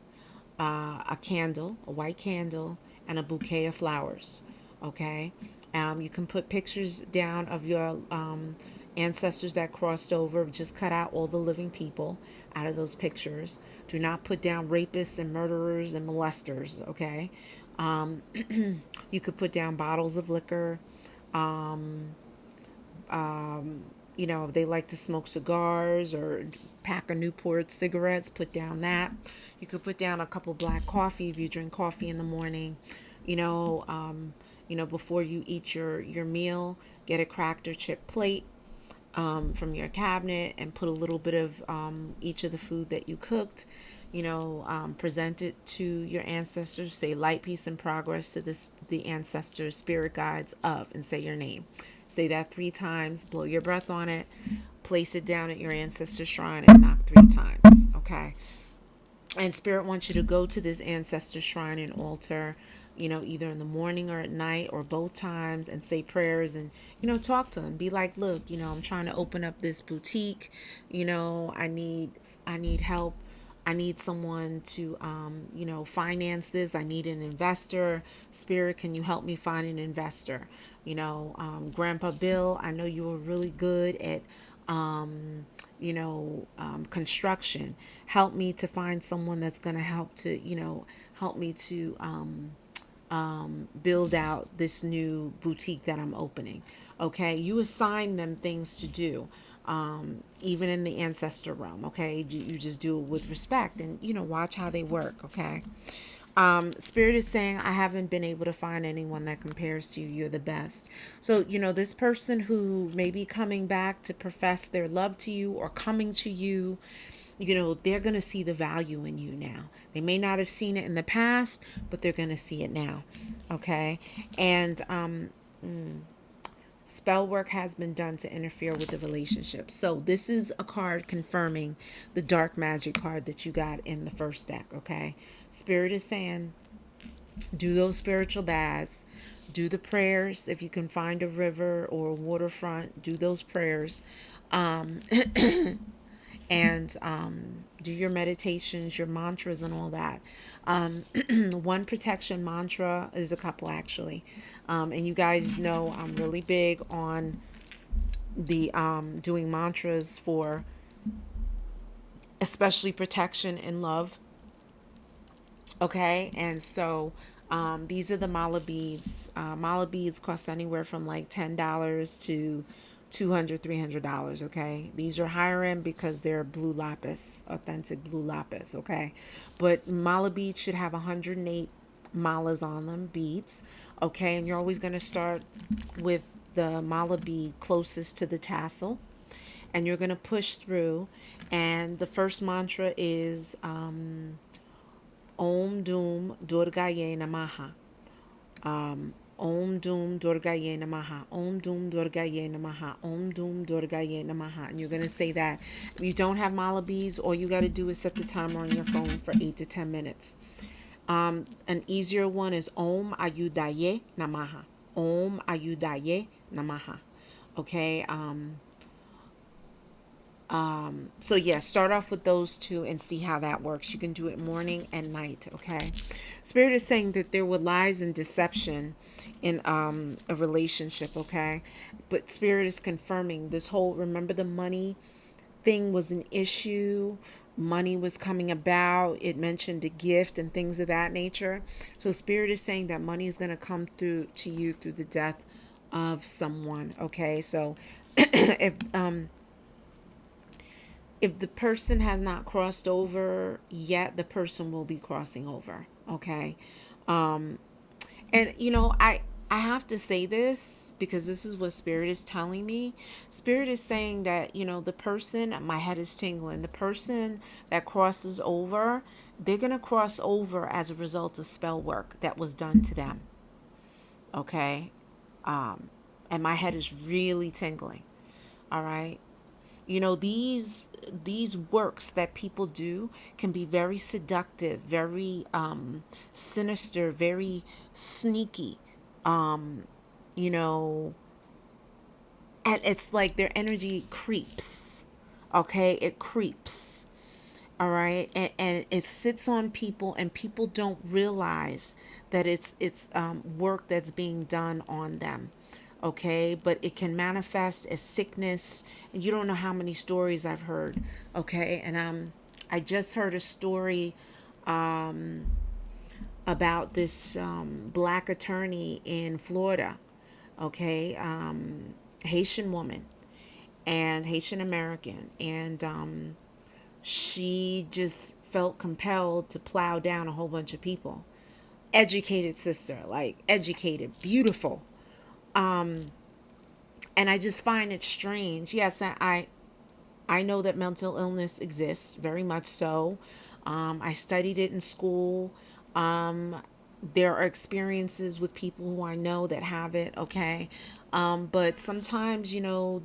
a candle, a white candle, and a bouquet of flowers. Okay. You can put pictures down of your ancestors that crossed over. Just cut out all the living people out of those pictures. Do not put down rapists and murderers and molesters. Okay. You could put down bottles of liquor. If they like to smoke cigars or pack a Newport cigarettes, put down that. You could put down a cup of black coffee if you drink coffee in the morning. Before you eat your meal, get a cracked or chip plate from your cabinet and put a little bit of each of the food that you cooked. Present it to your ancestors. Say light, peace, and progress to the ancestors, spirit guides of, and say your name. Say that 3 times. Blow your breath on it. Place it down at your ancestor's shrine and knock 3 times. Okay. And spirit wants you to go to this ancestor shrine and altar, either in the morning or at night or both times, and say prayers and, talk to them. Be like, look, I'm trying to open up this boutique. I need help. I need someone to, finance this. I need an investor. Spirit, can you help me find an investor? Grandpa Bill, I know you were really good at, construction. Help me to find someone that's going to help me to build out this new boutique that I'm opening. Okay, you assign them things to do. Even in the ancestor realm, okay, you just do it with respect and watch how they work. Okay. Spirit is saying, I haven't been able to find anyone that compares to you. You're the best. So, this person who may be coming back to profess their love to you or coming to you, they're going to see the value in you now. They may not have seen it in the past, but they're going to see it now. Okay. And, spell work has been done to interfere with the relationship. So this is a card confirming the dark magic card that you got in the first deck. Okay. Spirit is saying, do those spiritual baths, do the prayers. If you can find a river or a waterfront, do those prayers. And do your meditations, your mantras, and all that. One protection mantra is a couple, actually. And you guys know I'm really big on the doing mantras for especially protection and love. Okay, and so these are the mala beads. Mala beads cost anywhere from like $10 to $200, $300. Okay, these are higher end because they're blue lapis, authentic blue lapis. Okay, but mala beads should have 108 malas on them, beads. Okay, and you're always going to start with the mala bead closest to the tassel, and you're going to push through. And the first mantra is Om Doom Durgaye Namaha. Om Doom Durgaye Namaha. Om Doom Durgaye Namaha. Om Doom Durgaye Namaha. And you're going to say that. If you don't have mala beads, all you got to do is set the timer on your phone for 8 to 10 minutes. An easier one is Om Ayudaye Namaha. Om Ayudaye Namaha. Okay. So yeah, start off with those two and see how that works. You can do it morning and night. Okay. Spirit is saying that there were lies and deception in a relationship. Okay. But Spirit is confirming this whole, remember the money thing was an issue. Money was coming about. It mentioned a gift and things of that nature. So Spirit is saying that money is going to come through to you through the death of someone. Okay. So if the person has not crossed over yet, the person will be crossing over. Okay. And I have to say this because this is what Spirit is telling me. Spirit is saying that, the person, my head is tingling, the person that crosses over, they're going to cross over as a result of spell work that was done to them. Okay. And my head is really tingling. All right. You know, these works that people do can be very seductive, very sinister, very sneaky. You know, and it's like their energy creeps. Okay, it creeps. All right, and it sits on people, and people don't realize that it's work that's being done on them. Okay, but it can manifest as sickness, and you don't know how many stories I've heard. Okay, and I just heard a story about this black attorney in Florida. Okay, Haitian woman and Haitian American, and she just felt compelled to plow down a whole bunch of people. Educated sister, like educated, beautiful. And I just find it strange. Yes, I know that mental illness exists, very much so. I studied it in school. There are experiences with people who I know that have it. Okay, but sometimes, you know,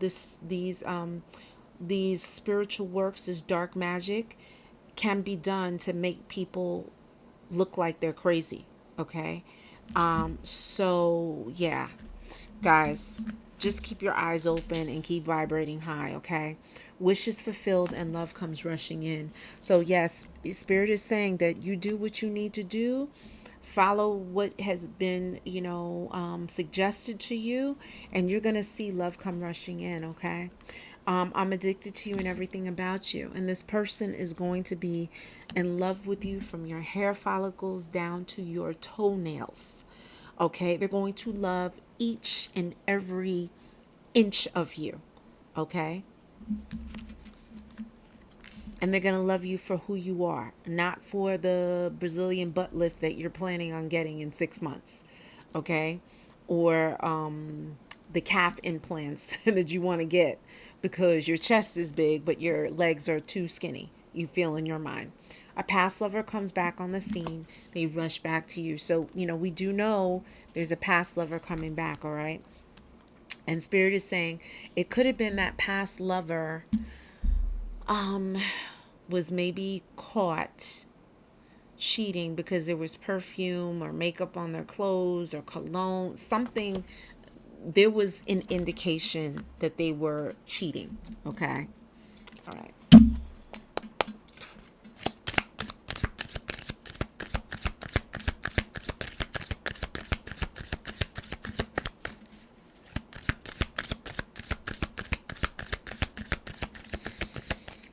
these spiritual works, this dark magic, can be done to make people look like they're crazy. Okay, so yeah, guys, just keep your eyes open and keep vibrating high. Okay, wishes fulfilled and love comes rushing in. So yes, spirit is saying that you do what you need to do, follow what has been, you know, suggested to you, and you're gonna see love come rushing in. Okay, I'm addicted to you and everything about you, and this person is going to be in love with you from your hair follicles down to your toenails. Okay, they're going to love each and every inch of you. Okay, and they're going to love you for who you are, not for the Brazilian butt lift that you're planning on getting in 6 months. Okay, or the calf implants that you want to get because your chest is big but your legs are too skinny, you feel in your mind. A past lover comes back on the scene, they rush back to you. So, you know, we do know there's a past lover coming back. All right, and spirit is saying it could have been that past lover was maybe caught cheating because there was perfume or makeup on their clothes or cologne, something. There was an indication that they were cheating. Okay, all right.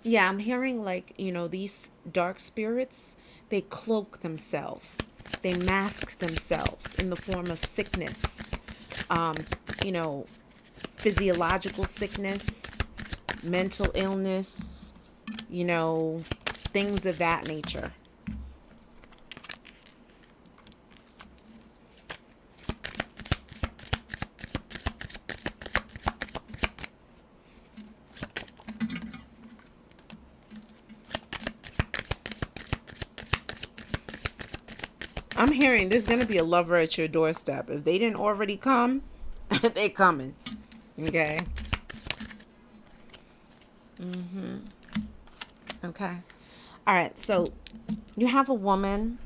Yeah, I'm hearing like, you know, these dark spirits, they cloak themselves. They mask themselves in the form of sickness. Um, you know, physiological sickness, mental illness, you know, things of that nature. I'm hearing there's going to be a lover at your doorstep. If they didn't already come, they coming. Okay. Okay. All right. So you have a woman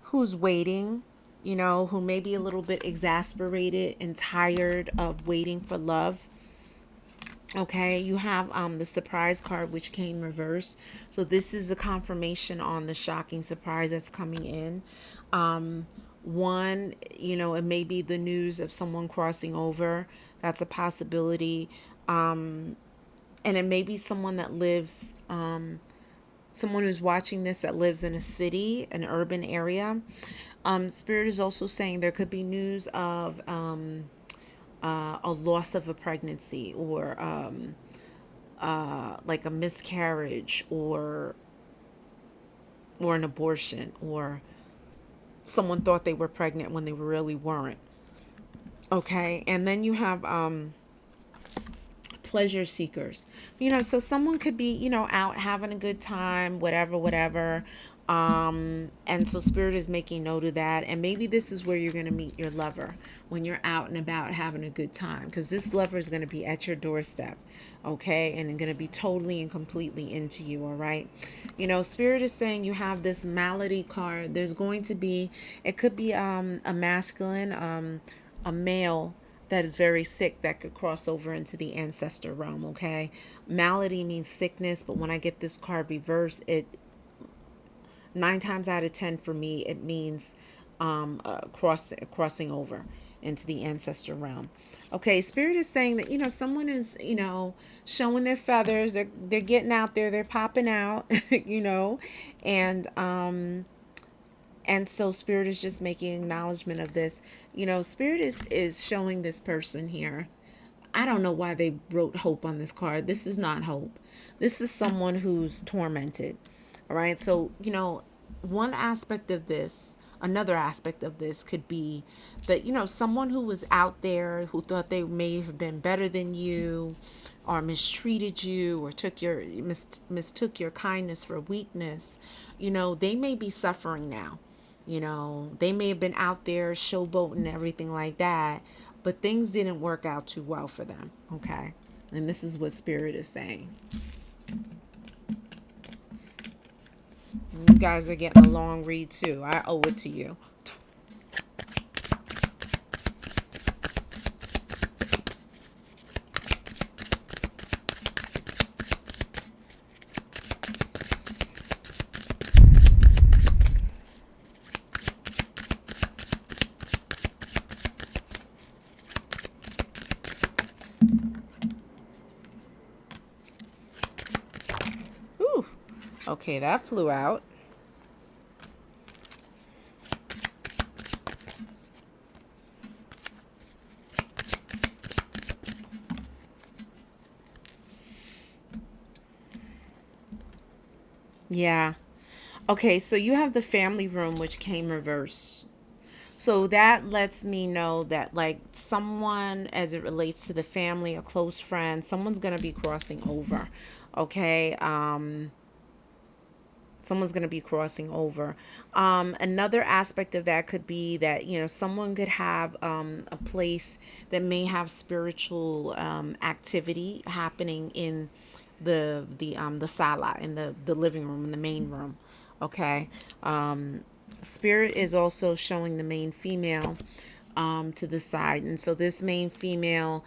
who's waiting, you know, who may be a little bit exasperated and tired of waiting for love. Okay, you have the surprise card, which came reversed. So this is a confirmation on the shocking surprise that's coming in. One, you know, it may be the news of someone crossing over. That's a possibility. And it may be someone that lives, someone who's watching this that lives in a city, an urban area. Spirit is also saying there could be news of a loss of a pregnancy, or like a miscarriage, or an abortion, or someone thought they were pregnant when they really weren't. Okay, and then you have pleasure seekers. So someone could be, out having a good time, whatever. And so Spirit is making note of that. And maybe this is where you're going to meet your lover, when you're out and about having a good time, because this lover is going to be at your doorstep. Okay. And going to be totally and completely into you. All right. Spirit is saying you have this malady card. There's going to be, it could be, a masculine, a male that is very sick that could cross over into the ancestor realm. Okay. Malady means sickness. But when I get this card reversed, it 9 times out of 10 for me, it means crossing over into the ancestor realm. Okay, Spirit is saying that, someone is, showing their feathers. They're getting out there. They're popping out, and so Spirit is just making acknowledgement of this. Spirit is showing this person here. I don't know why they wrote hope on this card. This is not hope. This is someone who's tormented. All right. So, one aspect of this, another aspect of this could be that, someone who was out there who thought they may have been better than you, or mistreated you, or mistook your kindness for weakness, they may be suffering now. They may have been out there showboating, everything like that, but things didn't work out too well for them. Okay. And this is what Spirit is saying. You guys are getting a long read too. I owe it to you. Ooh. Okay, that flew out. Yeah. Okay, so you have the family room, which came reverse. So that lets me know that, like, someone, as it relates to the family, a close friend, someone's going to be crossing over. Okay. Someone's going to be crossing over. Another aspect of that could be that, someone could have a place that may have spiritual activity happening in the sala, in the living room, in the main room. Okay. Spirit is also showing the main female to the side. And so this main female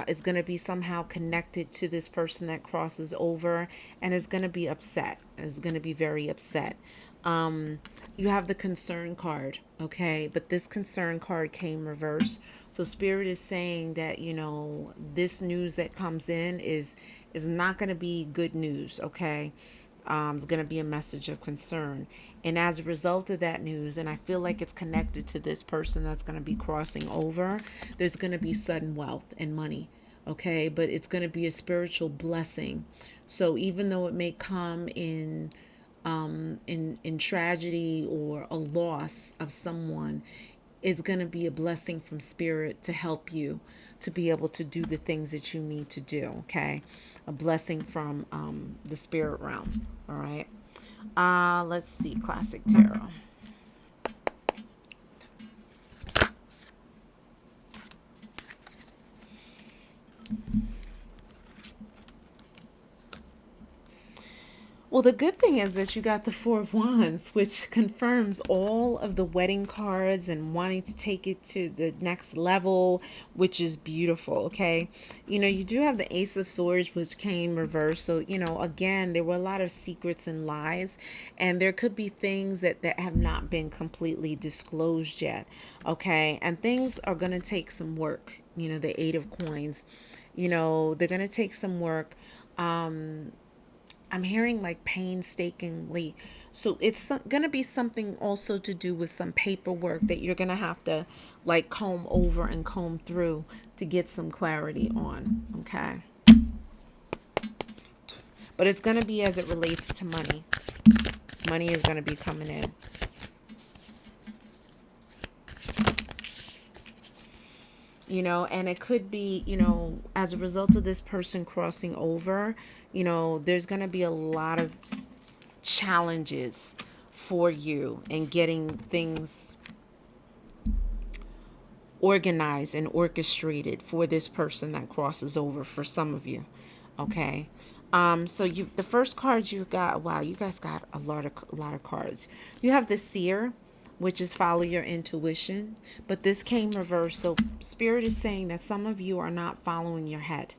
is going to be somehow connected to this person that crosses over, and is going to be upset. Is going to be very upset. You have the concern card. Okay. But this concern card came reverse. So Spirit is saying that, this news that comes in is not going to be good news. Okay. It's going to be a message of concern. And as a result of that news, and I feel like it's connected to this person that's going to be crossing over, there's going to be sudden wealth and money. Okay. But it's going to be a spiritual blessing. So even though it may come in tragedy or a loss of someone, it's going to be a blessing from Spirit to help you to be able to do the things that you need to do. Okay. A blessing from the spirit realm. All right. Let's see. Classic Tarot. Well, the good thing is that you got the Four of Wands, which confirms all of the wedding cards and wanting to take it to the next level, which is beautiful. Okay. You do have the Ace of Swords, which came reversed. So, again, there were a lot of secrets and lies, and there could be things that have not been completely disclosed yet. Okay. And things are going to take some work. The Eight of Coins, they're going to take some work. I'm hearing like painstakingly. So it's going to be something also to do with some paperwork that you're going to have to like comb over and comb through to get some clarity on. Okay. But it's going to be as it relates to money. Money is going to be coming in. you know, and it could be, you know, as a result of this person crossing over, you know, there's going to be a lot of challenges for you in getting things organized and orchestrated for this person that crosses over for some of you. Okay. So you, the first cards you got, wow, you guys got a lot of cards. You have the seer, which is follow your intuition, but this came reversed. So spirit is saying that some of you are not following your head.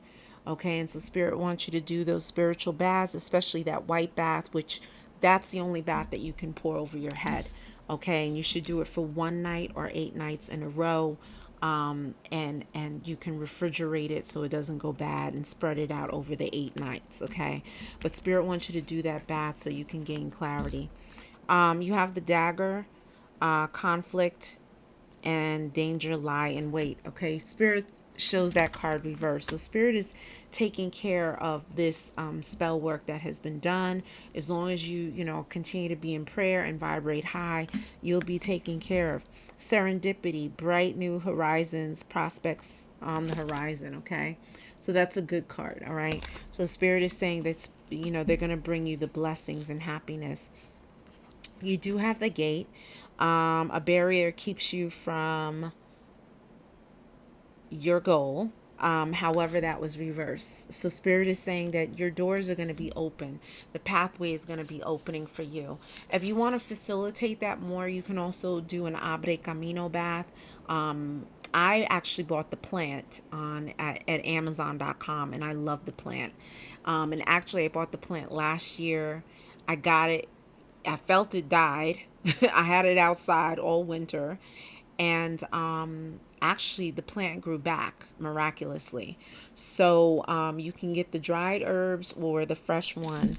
Okay, and so spirit wants you to do those spiritual baths, especially that white bath, which that's the only bath that you can pour over your head. Okay, and you should do it for one night or 8 nights in a row. And you can refrigerate it so it doesn't go bad and spread it out over the 8 nights. Okay, but spirit wants you to do that bath so you can gain clarity. You have the dagger, conflict and danger lie in wait. Okay, spirit shows that card reversed. So spirit is taking care of this spell work that has been done. As long as you know, continue to be in prayer and vibrate high, you'll be taken care of. Serendipity, bright new horizons, prospects on the horizon. Okay, so that's a good card. All right, so spirit is saying that, you know, they're going to bring you the blessings and happiness. You do have the gate. A barrier keeps you from your goal. However, that was reversed. So spirit is saying that your doors are going to be open. The pathway is going to be opening for you. If you want to facilitate that more, you can also do an Abre Camino bath. I actually bought the plant at Amazon.com, and I love the plant. And actually, I bought the plant last year. I got it. I felt it died. I had it outside all winter, and actually the plant grew back miraculously. So you can get the dried herbs or the fresh one.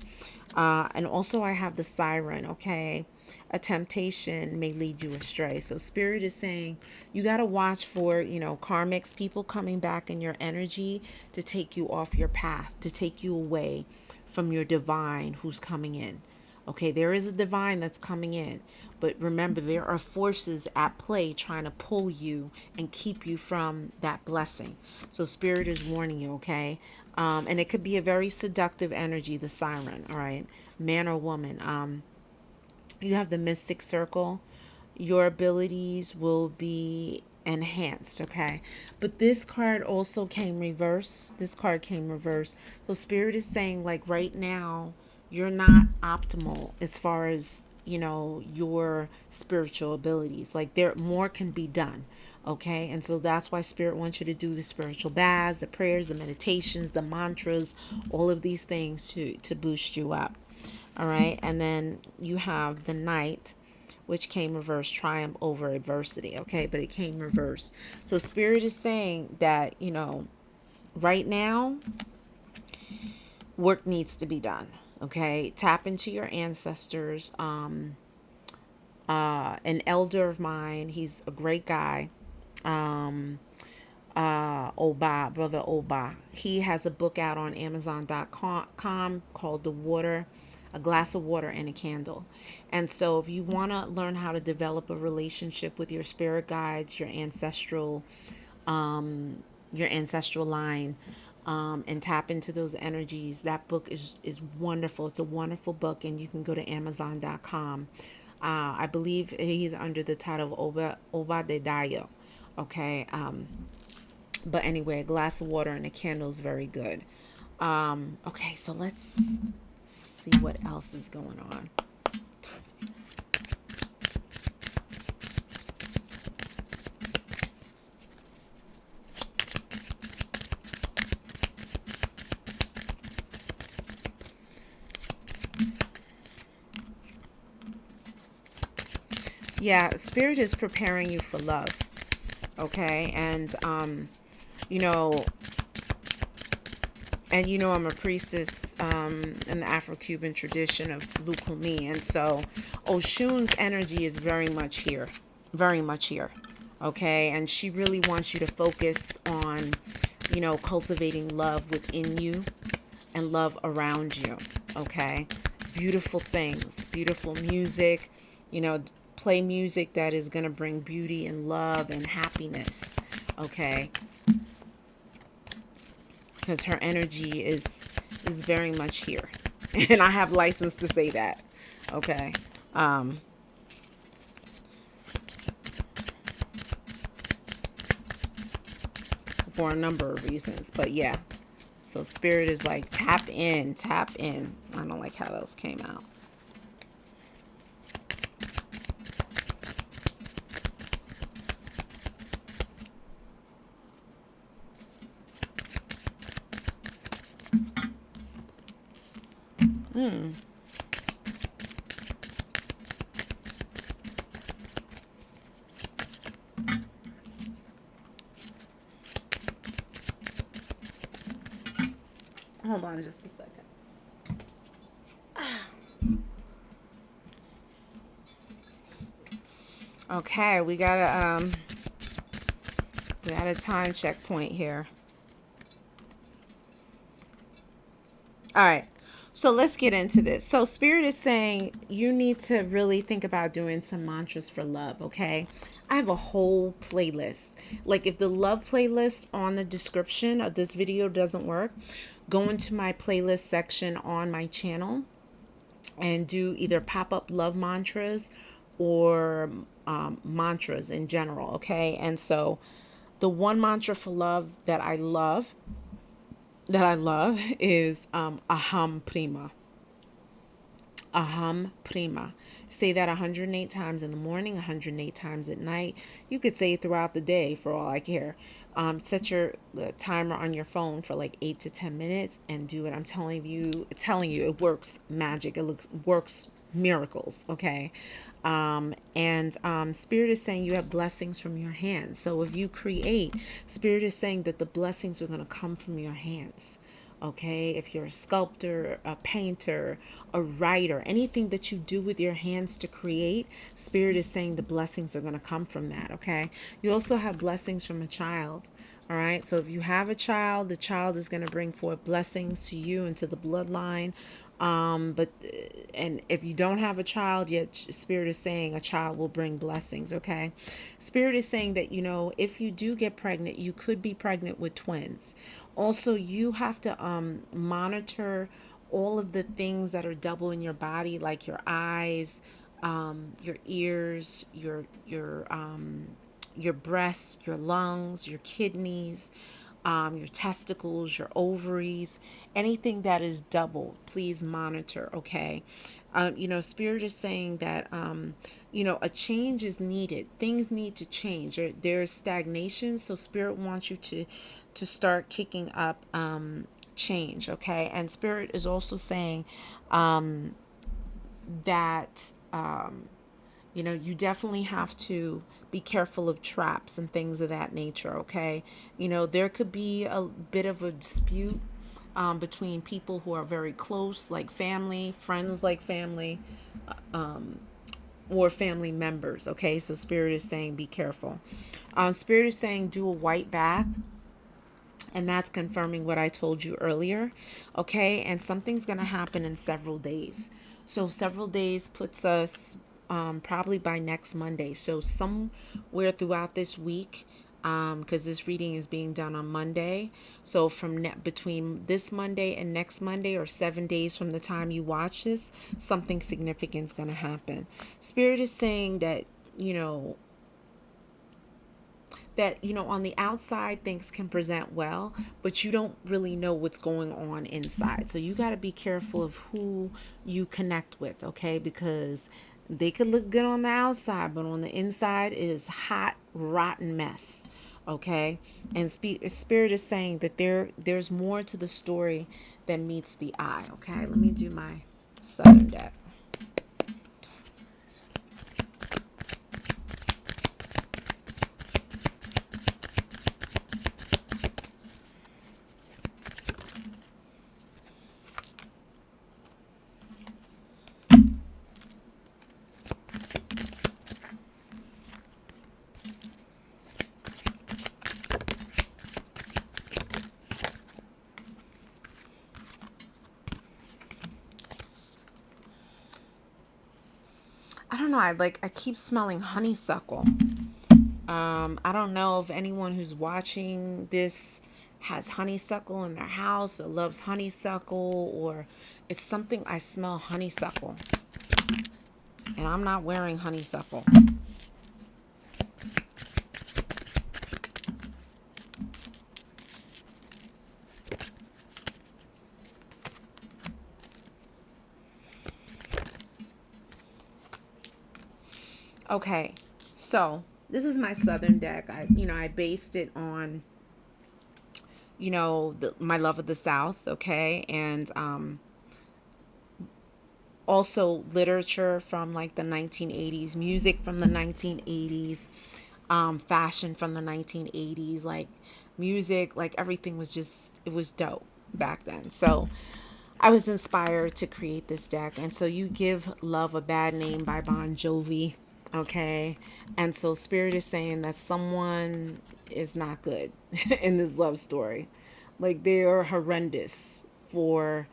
And also I have the siren. Okay, a temptation may lead you astray. So spirit is saying you got to watch for, you know, karmics, people coming back in your energy to take you off your path, to take you away from your divine who's coming in. Okay, there is a divine that's coming in, but remember, there are forces at play trying to pull you and keep you from that blessing. So spirit is warning you, okay? And it could be a very seductive energy, the siren, all right? Man or woman. You have the mystic circle. Your abilities will be enhanced, okay? But this card also came reversed. This card came reversed. So spirit is saying, like, right now, you're not optimal as far as, you know, your spiritual abilities. Like, there more can be done. Okay, and so that's why spirit wants you to do the spiritual baths, the prayers, the meditations, the mantras, all of these things to boost you up. All right, and then you have the knight, which came reversed, triumph over adversity. Okay, but it came reversed. So spirit is saying that, you know, right now work needs to be done. Okay, tap into your ancestors. An elder of mine, he's a great guy. Oba, brother Oba. He has a book out on Amazon.com called A Glass of Water and a Candle. And so if you want to learn how to develop a relationship with your spirit guides, your ancestral line, and tap into those energies, that book is wonderful. It's a wonderful book, and you can go to Amazon.com. I believe he's under the title of Oba de Dayo. Okay. But anyway, A Glass of Water and a Candle is very good. Okay, so let's see what else is going on. Yeah, spirit is preparing you for love. Okay, and you know, I'm a priestess in the Afro-Cuban tradition of Lukumi, and so Oshun's energy is very much here, very much here. Okay, and she really wants you to focus on, you know, cultivating love within you and love around you. Okay, beautiful things, beautiful music, you know, play music that is going to bring beauty and love and happiness. okay? Because her energy is very much here. And I have license to say that, okay? For a number of reasons, but yeah. So Spirit is like, tap in, tap in. I don't like how those came out. Hold on just a second. Okay, we got a time checkpoint here. All right. So let's get into this. So Spirit is saying you need to really think about doing some mantras for love, okay? I have a whole playlist. Like if the love playlist on the description of this video doesn't work, go into my playlist section on my channel and do either pop-up love mantras or mantras in general, okay? And so the one mantra for love that I love is aham prima. Aham prima. Say that 108 times in the morning, 108 times at night. You could say it throughout the day for all I care. Set your timer on your phone for like 8 to 10 minutes and do it. I'm telling you, it works magic. It works miracles, okay? Spirit is saying you have blessings from your hands. So if you create, Spirit is saying that the blessings are going to come from your hands. Okay, if you're a sculptor, a painter, a writer, anything that you do with your hands to create, Spirit is saying the blessings are going to come from that. Okay, you also have blessings from a child. All right, so if you have a child, the child is going to bring forth blessings to you and to the bloodline. And if you don't have a child yet, Spirit is saying a child will bring blessings. Okay, Spirit is saying that, you know, if you do get pregnant, you could be pregnant with twins. Also, you have to monitor all of the things that are double in your body, like your eyes, your ears, your breasts, your lungs, your kidneys, your testicles, your ovaries, anything that is double, please monitor, okay? You know, Spirit is saying that, you know, a change is needed. Things need to change. There's stagnation, so Spirit wants you to start kicking up change, okay? And Spirit is also saying that, you know, you definitely have to be careful of traps and things of that nature, okay? You know, there could be a bit of a dispute between people who are very close, like family, friends like family, or family members, okay? So Spirit is saying be careful. Spirit is saying do a white bath. And that's confirming what I told you earlier, okay? And something's going to happen in several days. So several days puts us probably by next Monday. So somewhere throughout this week, because this reading is being done on Monday. So from between this Monday and next Monday, or 7 days from the time you watch this, something significant is going to happen. Spirit is saying that, you know, on the outside things can present well, but you don't really know what's going on inside. So you got to be careful of who you connect with, okay? Because they could look good on the outside, but on the inside is hot, rotten mess, okay? And Spirit is saying that there's more to the story than meets the eye, okay? Let me do my Southern deck. I don't know, I keep smelling honeysuckle. I don't know if anyone who's watching this has honeysuckle in their house or loves honeysuckle, or it's something. I smell honeysuckle, and I'm not wearing honeysuckle. Okay, so this is my southern deck. I based it on, my love of the South, okay, and also literature from like the 1980s, music from the 1980s, fashion from the 1980s, like music, like everything was just, it was dope back then. So I was inspired to create this deck. And so You Give Love a Bad Name by Bon Jovi. Okay. And so Spirit is saying that someone is not good in this love story. Like they are horrendous for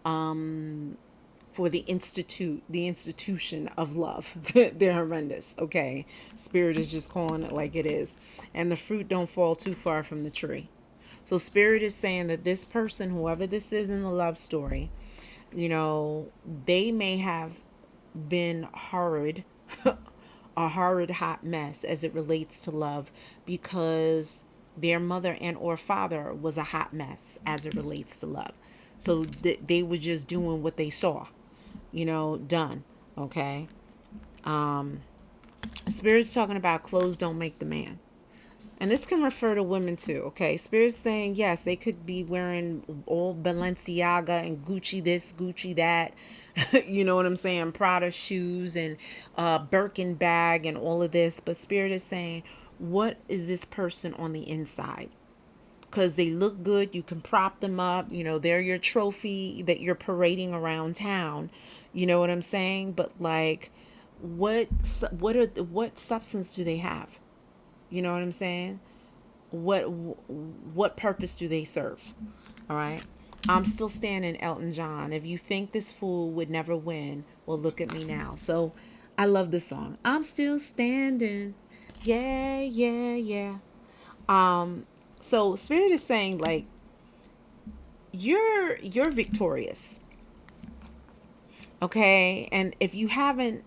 the institution of love. They're horrendous. Okay. Spirit is just calling it like it is. And the fruit don't fall too far from the tree. So Spirit is saying that this person, whoever this is in the love story, they may have been horrid, a horrid hot mess as it relates to love, because their mother and or father was a hot mess as it relates to love. So they were just doing what they saw, done. Okay. Spirit's talking about clothes don't make the man. And this can refer to women too, okay? Spirit's saying, yes, they could be wearing all Balenciaga and Gucci this, Gucci that. You know what I'm saying? Prada shoes and Birkin bag and all of this. But Spirit is saying, what is this person on the inside? Because they look good. You can prop them up. They're your trophy that you're parading around town. You know what I'm saying? But like, what substance do they have? You know what I'm saying? What purpose do they serve? All right. I'm still standing, Elton John. If you think this fool would never win, well, look at me now. So I love this song. I'm still standing. Yeah, yeah, yeah. So Spirit is saying like you're victorious. Okay? And if you haven't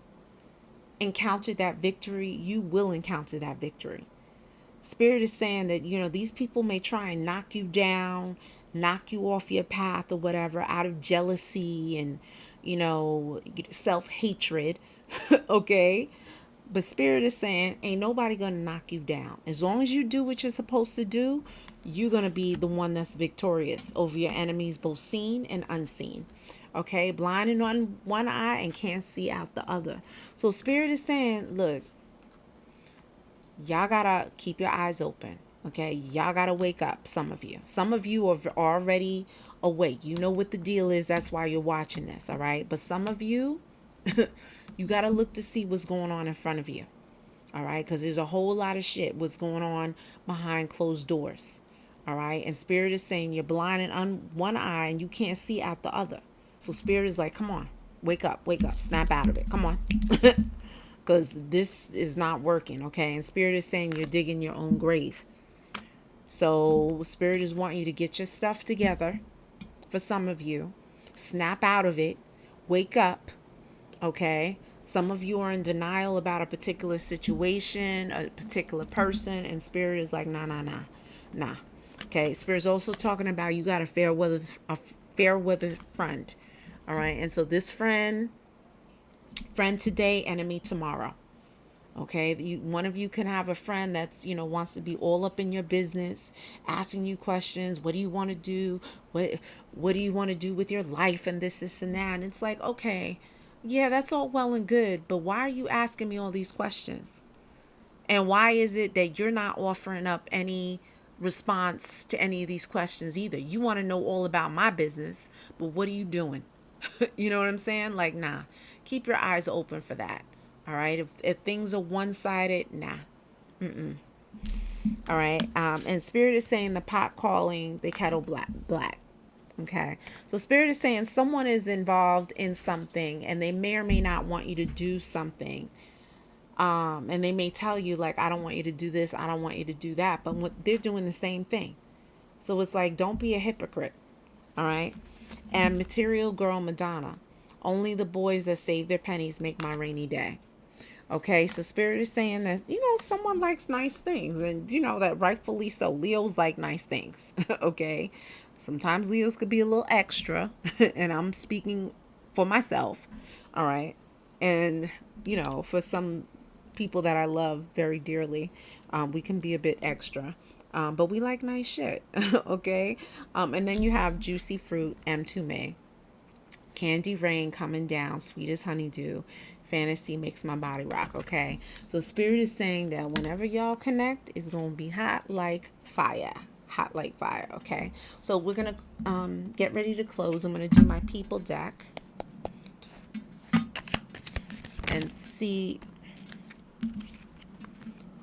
encountered that victory, you will encounter that victory. Spirit is saying that, these people may try and knock you down, knock you off your path or whatever out of jealousy and, self-hatred. Okay. But Spirit is saying, ain't nobody going to knock you down. As long as you do what you're supposed to do, you're going to be the one that's victorious over your enemies, both seen and unseen. Okay. Blind in one eye and can't see out the other. So Spirit is saying, look, y'all gotta keep your eyes open. Okay, y'all gotta wake up. Some of you are already awake. You know what the deal is. That's why you're watching this. All right, but some of you you gotta look to see what's going on in front of you. All right, because there's a whole lot of shit what's going on behind closed doors. All right, and Spirit is saying you're blind in one eye and you can't see out the other. So Spirit is like, come on, wake up, snap out of it, come on. Because this is not working, okay? And Spirit is saying you're digging your own grave. So Spirit is wanting you to get your stuff together. For some of you, snap out of it, wake up, okay? Some of you are in denial about a particular situation, a particular person, and Spirit is like, nah. Okay, Spirit's also talking about you got a fair weather friend, all right? And so this friend today, enemy tomorrow. Okay, one of you can have a friend that's wants to be all up in your business, asking you questions. What do you want to do? What do you want to do with your life and this and that? And it's like, okay, yeah, that's all well and good, but why are you asking me all these questions? And why is it that you're not offering up any response to any of these questions either? You want to know all about my business, but what are you doing? You know what I'm saying? Like, nah, keep your eyes open for that. All right. If things are one-sided, nah. All right. And Spirit is saying the pot calling the kettle black. Okay. So Spirit is saying someone is involved in something and they may or may not want you to do something. And they may tell you like, I don't want you to do this, I don't want you to do that, but what they're doing the same thing. So it's like, don't be a hypocrite. All right. And material girl Madonna, only the boys that save their pennies make my rainy day. Okay, so Spirit is saying that, someone likes nice things, and that rightfully so. Leos like nice things. Okay, sometimes Leos could be a little extra, and I'm speaking for myself. All right, and for some people that I love very dearly, we can be a bit extra. But we like nice shit. Okay, and then you have juicy fruit, M2 candy rain coming down, sweet as honeydew. Fantasy makes my body rock. Okay, so Spirit is saying that whenever y'all connect, it's gonna be hot like fire. Hot like fire. Okay, so we're gonna get ready to close. I'm gonna do my people deck and see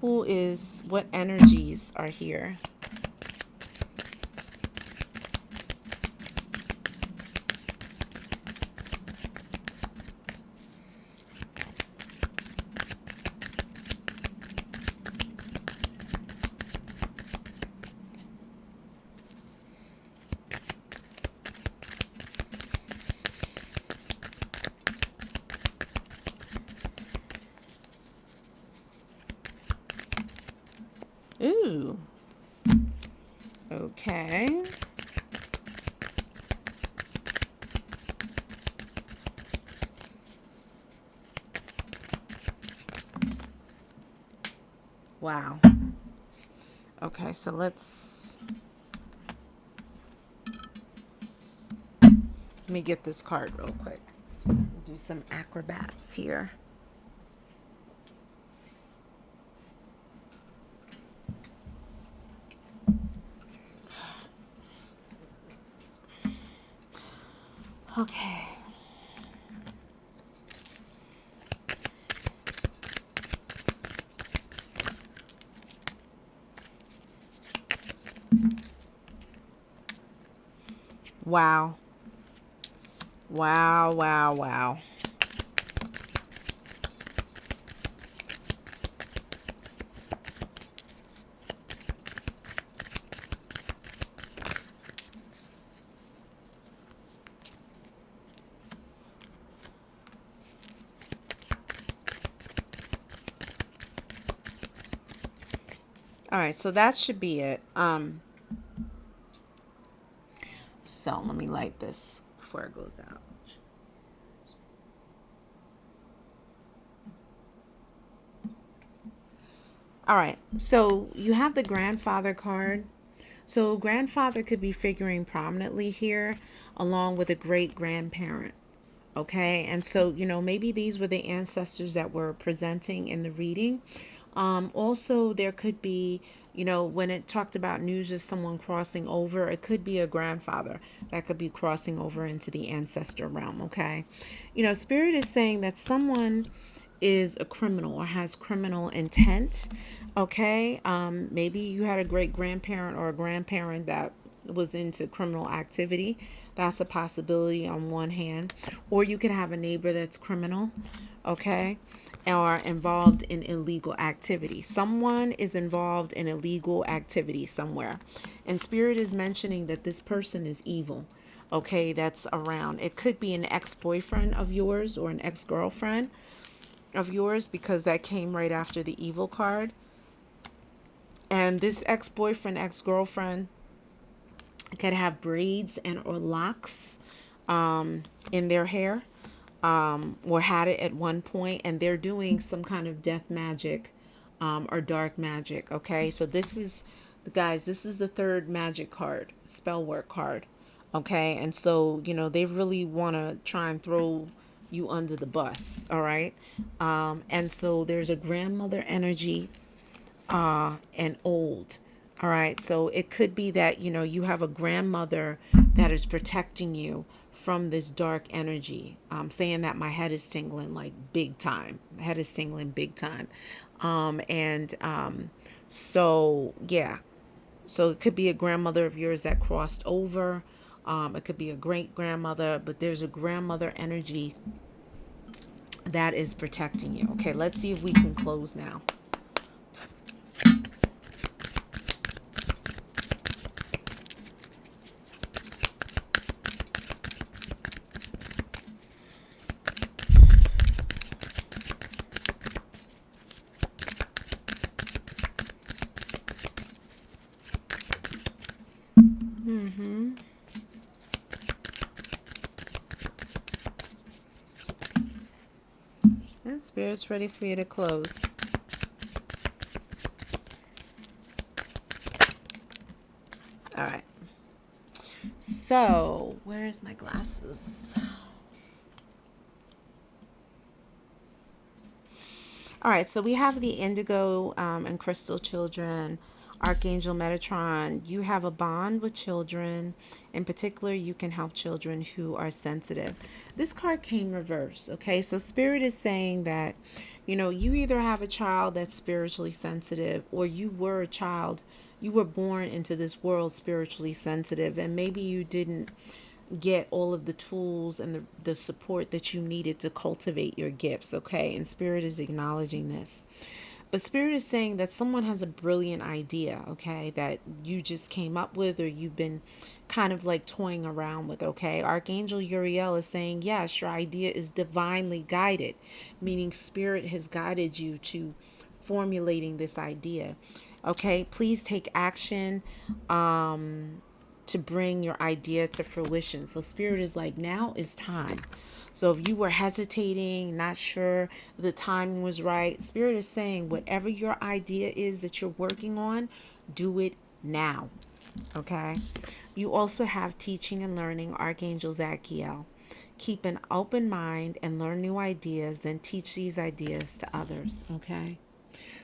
what energies are here. Ooh. Okay. Wow. Okay, so let me get this card real quick. Do some acrobats here. Okay. Wow. Wow, wow, wow. All right, so that should be it. So let me light this before it goes out. All right, so you have the grandfather card. So grandfather could be figuring prominently here, along with a great grandparent. Okay, and so maybe these were the ancestors that were presenting in the reading. Also, there could be, when it talked about news of someone crossing over, it could be a grandfather that could be crossing over into the ancestor realm. Okay, Spirit is saying that someone is a criminal or has criminal intent. Okay, maybe you had a great grandparent or a grandparent that was into criminal activity. That's a possibility on one hand. Or you could have a neighbor that's criminal, okay, or involved in illegal activity. Someone is involved in illegal activity somewhere. And Spirit is mentioning that this person is evil, okay, that's around. It could be an ex-boyfriend of yours or an ex-girlfriend of yours, because that came right after the evil card. And this ex-boyfriend, ex-girlfriend could have braids and or locks in their hair, or had it at one point, and they're doing some kind of death magic or dark magic. Okay, so this is, guys, this is the third magic card, spell work card. Okay, and so they really want to try and throw you under the bus. All right, and so there's a grandmother energy and old. All right, so it could be that you have a grandmother that is protecting you from this dark energy. I'm saying that my head is tingling like big time. My head is tingling big time. So yeah, so it could be a grandmother of yours that crossed over. It could be a great grandmother, but there's a grandmother energy that is protecting you. Okay, let's see if we can close now. And Spirit's ready for you to close. All right. So, where's my glasses? All right, so we have the Indigo and Crystal Children, Archangel Metatron. You have a bond with children. In particular, you can help children who are sensitive. This card came reverse, okay? So Spirit is saying that, you know, you either have a child that's spiritually sensitive, or you were a child, you were born into this world spiritually sensitive, and maybe you didn't get all of the tools and the support that you needed to cultivate your gifts, okay? And Spirit is acknowledging this. But Spirit is saying that someone has a brilliant idea, okay, that you just came up with, or you've been kind of like toying around with, okay? Archangel Uriel is saying, yes, your idea is divinely guided, meaning Spirit has guided you to formulating this idea, okay? Please take action to bring your idea to fruition. So Spirit is like, now is time. So if you were hesitating, not sure the timing was right, Spirit is saying whatever your idea is that you're working on, do it now. Okay? You also have teaching and learning, Archangel Zadkiel. Keep an open mind and learn new ideas, then teach these ideas to others. Okay?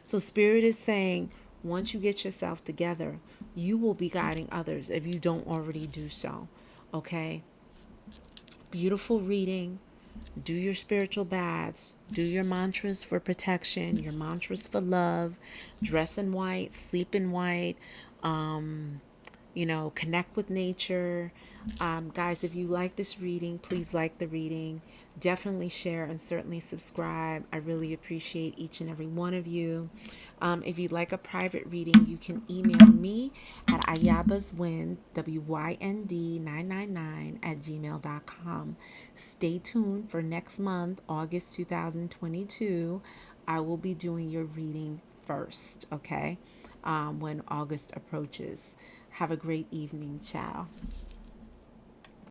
So Spirit is saying, once you get yourself together, you will be guiding others if you don't already do so. Okay? Beautiful reading. Do your spiritual baths. Do your mantras for protection, your mantras for love. Dress in white, sleep in white. Connect with nature. Guys, if you like this reading, please like the reading. Definitely share and certainly subscribe. I really appreciate each and every one of you. If you'd like a private reading, you can email me at ayabaswind, WYND 999 at gmail.com. Stay tuned for next month, August 2022. I will be doing your reading first, okay? When August approaches. Have a great evening. Ciao.